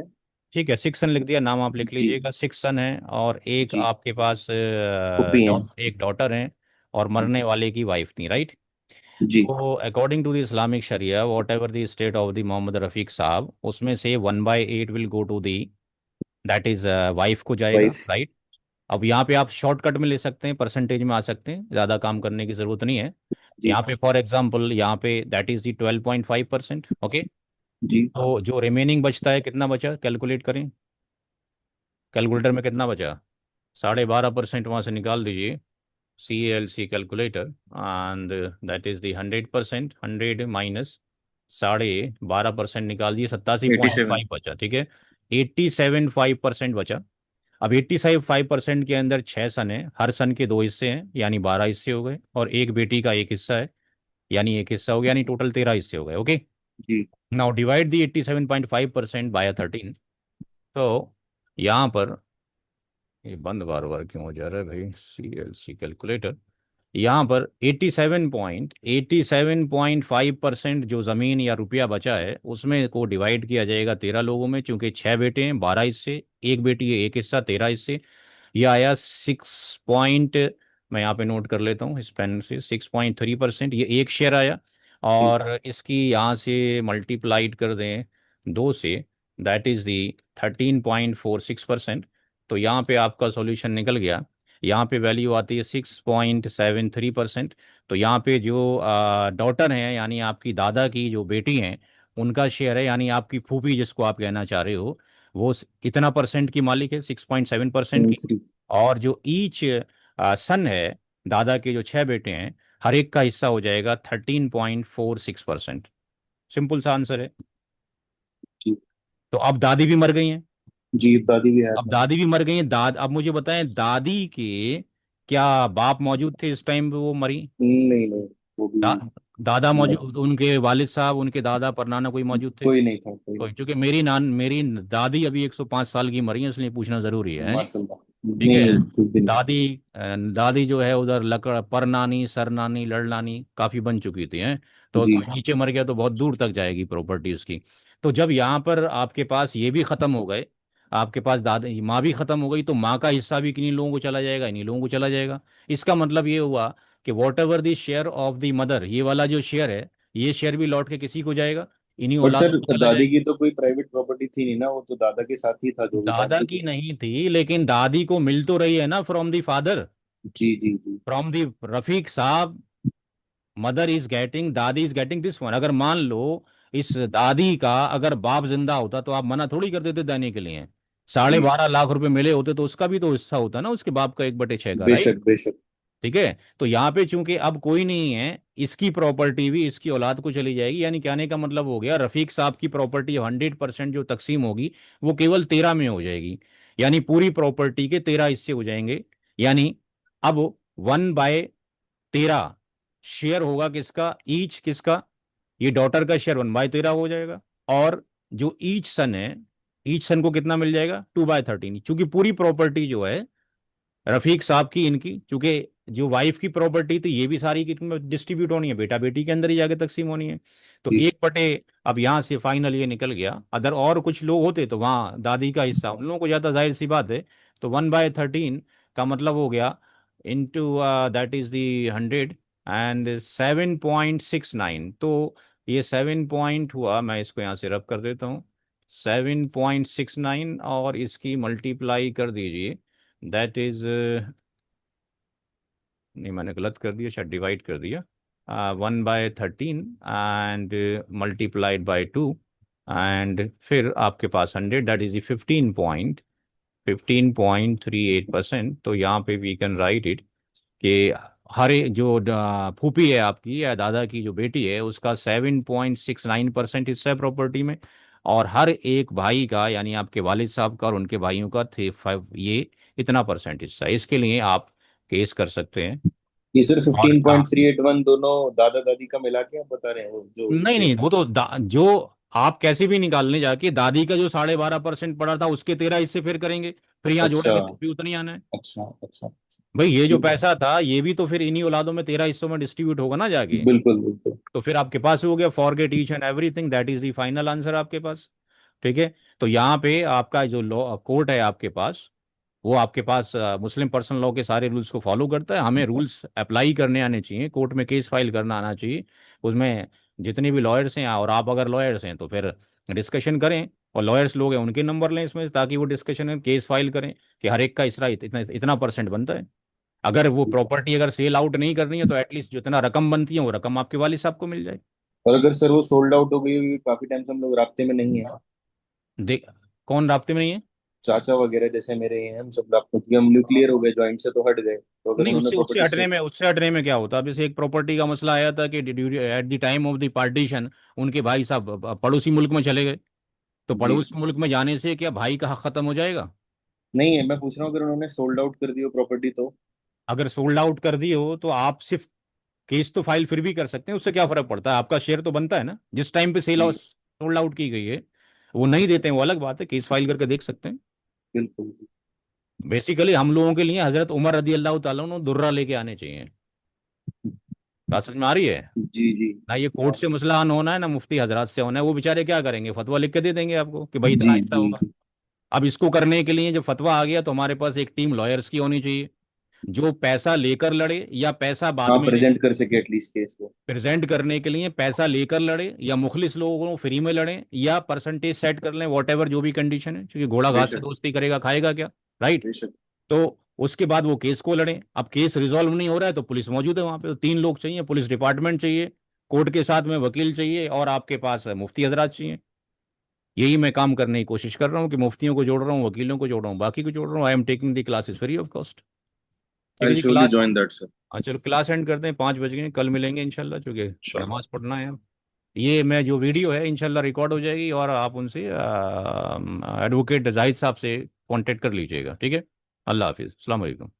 ठीक है। 6 सन लिख दिया, नाम आप लिख जी लीजिएगा। 6 सन है और एक जी, आपके पास पुप्पी हैं। एक डॉटर है, और जी मरने वाले की वाइफ थी, राइट। जी तो अकॉर्डिंग टू द इस्लामिक शरिया, whatever the state of the Mohammed Rafiq Sahab, उसमें से 1/8 will go to the, that is wife को जाएगा, वाइफ। राइट। अब यहाँ पे आप शॉर्टकट में ले सकते हैं, परसेंटेज में आ सकते हैं, ज़्यादा काम करने की ज़रूरत नहीं है। जी यहाँ पे फॉर एग्जांपल, यहाँ पे दैट इज दी 12.5%, ओके। जी तो जो रिमेनिंग बचता है, कितना बचा, कैलकुलेट करें कैलकुलेटर में, कितना बचा? 12.5% वहाँ से निकाल दीजिए, CALC calculator, and that is the 100%, 100 minus 12.5% निकाल दिए, 87। 87.5 बचा, ठीक है। 87.5% बचा। अब 85% के अंदर 6 सन है, हर सन के 2 हिस्से हैं, यानी 12 हिस्से हो गए, और एक बेटी का एक हिस्सा है, यानी एक हिस्सा हो गया, यानी टोटल 13 हिस्से हो गए, ओके। जी नाउ डिवाइड दी 87.5% बाय 13। तो यहाँ पर ये बंद बार बार क्यों हो जा रहा है भाई, CLC कैलकुलेटर। यहाँ पर 87.5% जो ज़मीन या रुपया बचा है उसमें को डिवाइड किया जाएगा 13 लोगों में, चूंकि 6 बेटे हैं, 12 हिस्से, एक बेटी है एक हिस्सा, 13 हिस्से। यह आया 6 मैं यहाँ पे नोट कर लेता हूँ इस पेन से, 6.3%, ये एक शेयर आया। जी और इसकी यहाँ से मल्टीप्लाइड कर दें 2 से, दैट इज दी 13.46%। तो यहाँ पे आपका सॉल्यूशन निकल गया। यहाँ पे वैल्यू आती है 6.73%। तो यहाँ पे जो डॉटर हैं, यानी आपकी दादा की जो बेटी हैं, उनका शेयर है, यानी आपकी फूफी जिसको आप कहना चाह रहे हो, वो इतना परसेंट की मालिक है, 6.7% की। 3। और जो ईच सन है, दादा के जो 6 बेटे हैं, हर एक का हिस्सा हो जाएगा 13.46%। सिंपल सा आंसर है। जी तो अब दादी भी मर गई हैं, जी, दादी भी है। अब दादी भी मर गई हैं। अब मुझे बताएं, दादी के क्या बाप मौजूद थे इस टाइम पे वो मरी? नहीं नहीं, वो भी दादा नहीं, मौजूद, उनके वालिद साहब, उनके दादा परनाना कोई मौजूद थे? कोई नहीं था, कोई कोई, क्योंकि मेरी दादी अभी 105 साल की मरी है, इसलिए पूछना जरूरी है नहीं, नहीं? माशाल्लाह। ठीक नहीं है। नहीं, कुछ भी नहीं। दादी दादी जो है उधर लकड़ पर नानी, सर नानी, लड़ नानी काफी बन चुकी थी हैं। तो जी कोई नीचे मर गया तो बहुत दूर तक जाएगी प्रॉपर्टी उसकी। तो जब यहाँ पर आपके पास ये भी खत्म हो गए, आपके पास दादी माँ भी खत्म हो गई, तो माँ का हिस्सा भी किन्हीं लोगों को चला जाएगा, इन्हीं लोगों को चला जाएगा। इसका मतलब ये हुआ कि what ever the share of the mother, ये वाला जो शेयर है, ये शेयर भी लौट के किसी को जाएगा, इन्हीं बट औलादों सर, को चला दादी जाएगा। की तो कोई प्राइवेट प्रॉपर्टी थी नहीं ना, वो तो दादा के साथ ही था जो भी था। दादा की नहीं थी, लेकिन दादी को मिल तो रही है ना फ्रॉम दी फादर, जी जी जी। From the Rafiq Sahab. Mother is getting, दादी इज गेटिंग दिस वन। अगर मान लो इस दादी का अगर बाप जिंदा होता तो आप मना थोड़ी कर देते देने के लिए। साढ़े जी, 12 लाख रुपए मिले होते तो उसका भी तो हिस्सा होता ना, उसके बाप का 1/6 का, राइट? बेशक बेशक। ठीक है। तो यहाँ पे चूंकि अब कोई नहीं है, इसकी प्रॉपर्टी भी इसकी औलाद को चली जाएगी। यानी कहने का मतलब हो गया, रफीक साहब की प्रॉपर्टी 100% जो तकसीम होगी वो केवल 13 में हो जाएगी। यानी पूरी प्रॉपर्टी के 13 हिस्से हो जाएंगे। यानी अब 1/13 शेयर होगा किसका, ईच किसका, ये डॉटर का शेयर 1/13 हो जाएगा। और जो ईच सन है, ईच सन को कितना मिल जाएगा, 2/13। क्योंकि पूरी प्रॉपर्टी जो है रफीक साहब की, इनकी, चूंकि जो वाइफ की प्रॉपर्टी थी ये भी सारी कितनी डिस्ट्रीब्यूट होनी है, बेटा बेटी के अंदर ही जाके तकसीम होनी है। तो जी 1/, अब यहाँ से फाइनल ये निकल गया। अदर और कुछ लोग होते तो वहाँ दादी का हिस्सा उन लोगों को जाता, जाहिर सी बात है। तो 1/13 का मतलब हो गया into that is the 100 and 7.69। तो ये 7 पॉइंट हुआ, मैं इसको यहाँ से रब कर देता हूँ, 7.69 और इसकी मल्टीप्लाई कर दीजिए, दैट इज, नहीं मैंने गलत कर दिया, शायद डिवाइड कर दिया। 1/13 एंड मल्टीप्लाइड बाई 2, एंड फिर आपके पास 100, दैट इज 15.38%। तो यहाँ पे वी कैन राइट इट कि जो फूफी है आपकी या दादा की जो बेटी है उसका 7.69% हिस्सा है प्रॉपर्टी में। और हर एक भाई का, यानी आपके वालिद साहब का और उनके भाइयों का थे 5, ये इतना परसेंट हिस्सा है। इसके लिए आप केस कर सकते हैं। ये सर और 15.381 दोनों दादा दादी का मिला के आप बता रहे हैं, वो जो नहीं शेयर नहीं, था? वो तो जो आप कैसे भी निकालने जाके दादी का जो 12.5% पड़ा था उसके 13 हिस्से फिर करेंगे, फिर यहाँ अच्छा जोड़ेंगे तो भी उतना ही आना है। अच्छा अच्छा। भाई ये जो ठीक है। पैसा था ये भी तो फिर इन्हीं औलादों में 13 हिस्सों में डिस्ट्रीब्यूट होगा ना जाके। बिल्कुल बिल्कुल। तो फिर आपके पास हो गया, forget each and everything, that is the final answer आपके पास। ठीक है। तो यहाँ पे आपका जो लॉ कोर्ट है आपके पास, वो आपके पास मुस्लिम पर्सनल लॉ के सारे रूल्स को फॉलो करता है। हमें रूल्स अप्लाई करने आने चाहिए, कोर्ट में केस फाइल करना आना चाहिए। उसमें जितने भी लॉयर्स हैं, और आप अगर लॉयर्स हैं तो फिर डिस्कशन करें, और लॉयर्स लोग हैं उनके नंबर लें इसमें, ताकि वो डिस्कशन केस फाइल करें कि हर एक का इसरा इतना इतना परसेंट बनता है। अगर वो प्रॉपर्टी अगर सेल आउट नहीं करनी है तो एटलीस्ट जितना रकम बनती है वो रकम आपके वालिद साहब को मिल जाए। और अगर सर वो सोल्ड आउट हो गई होगी, काफी टाइम से हम लोग राब्ते में नहीं है, देख, कौन राब्ते में नहीं है? चाचा वगैरह जैसे मेरे हैं, हम सब राब्ते, क्योंकि हम न्यूक्लियर हो गए, ज्वाइंट से तो हट गए, तो अगर नहीं, उन्होंने उससे प्रॉपर्टी से। उससे हटने में क्या होता है? अब जैसे एक प्रॉपर्टी का मसला आया था कि at the time of the partition उनके भाई साहब पड़ोसी मुल्क में चले गए, तो जी पड़ोसी मुल्क में जाने से क्या भाई का हक खत्म हो जाएगा? नहीं है, मैं पूछ रहा हूँ अगर उन्होंने सोल्ड आउट कर दी हो प्रॉपर्टी तो। अगर सोल्ड आउट कर दी हो तो आप सिर्फ केस तो फाइल फिर भी कर सकते हैं, उससे क्या फर्क पड़ता है? आपका शेयर तो बनता है ना जिस टाइम पे सेल जी सोल्ड आउट की गई है। वो नहीं देते हैं वो अलग बात है, केस फाइल करके देख सकते हैं। बिल्कुल। बेसिकली हम लोगों के लिए हजरत उमर रदी अल्लाह ताला अन्हु दुर्रा लेके आने चाहिए। बात समझ में आ रही है? जी जी ना ये कोर्ट से मसला हल होना है ना मुफ्ती हजरात से होना है। वो बेचारे क्या करेंगे, फतवा लिख के दे देंगे आपको कि भाई इतना जी हिस्सा जी होगा। जी। अब इसको करने के लिए जब फतवा आ गया तो हमारे पास एक टीम लॉयर्स की होनी चाहिए, जो पैसा लेकर लड़े या पैसा बाद हाँ, में ले, प्रेजेंट कर सके एटलीस्ट केस को। प्रेजेंट करने के लिए पैसा लेकर लड़े, या मुखलिस लोगों को फ्री में लड़े, या परसेंटेज सेट कर लें, वॉट एवर जो भी कंडीशन है, क्योंकि घोड़ा घास से बेशक दोस्ती करेगा खाएगा क्या, राइट? बेशक। तो उसके बाद वो केस को लड़ें। अब केस रिजॉल्व नहीं हो रहा है तो पुलिस मौजूद है वहां पे, तो 3 लोग चाहिए, पुलिस डिपार्टमेंट चाहिए, कोर्ट के साथ में वकील चाहिए, और आपके पास मुफ्ती हजरात चाहिए। यही मैं काम करने की कोशिश कर रहा हूँ कि मुफ्तियों को जोड़ रहा हूँ, वकीलों को जोड़ रहा हूँ, बाकी को जोड़ रहा हूँ। I am taking the classes free of cost. ठीक आई है विल जी, surely class, join that sir. हाँ चलो क्लास एंड करते हैं, 5 बज गए, कल मिलेंगे इंशाल्लाह, क्योंकि श्योर। नमाज पढ़ना है। ये मैं जो वीडियो है इंशाल्लाह रिकॉर्ड हो जाएगी, और आप उनसे एडवोकेट जाहिद साहब से कांटेक्ट कर लीजिएगा। ठीक है। अल्लाह हाफिज़, अस्सलाम वालेकुम।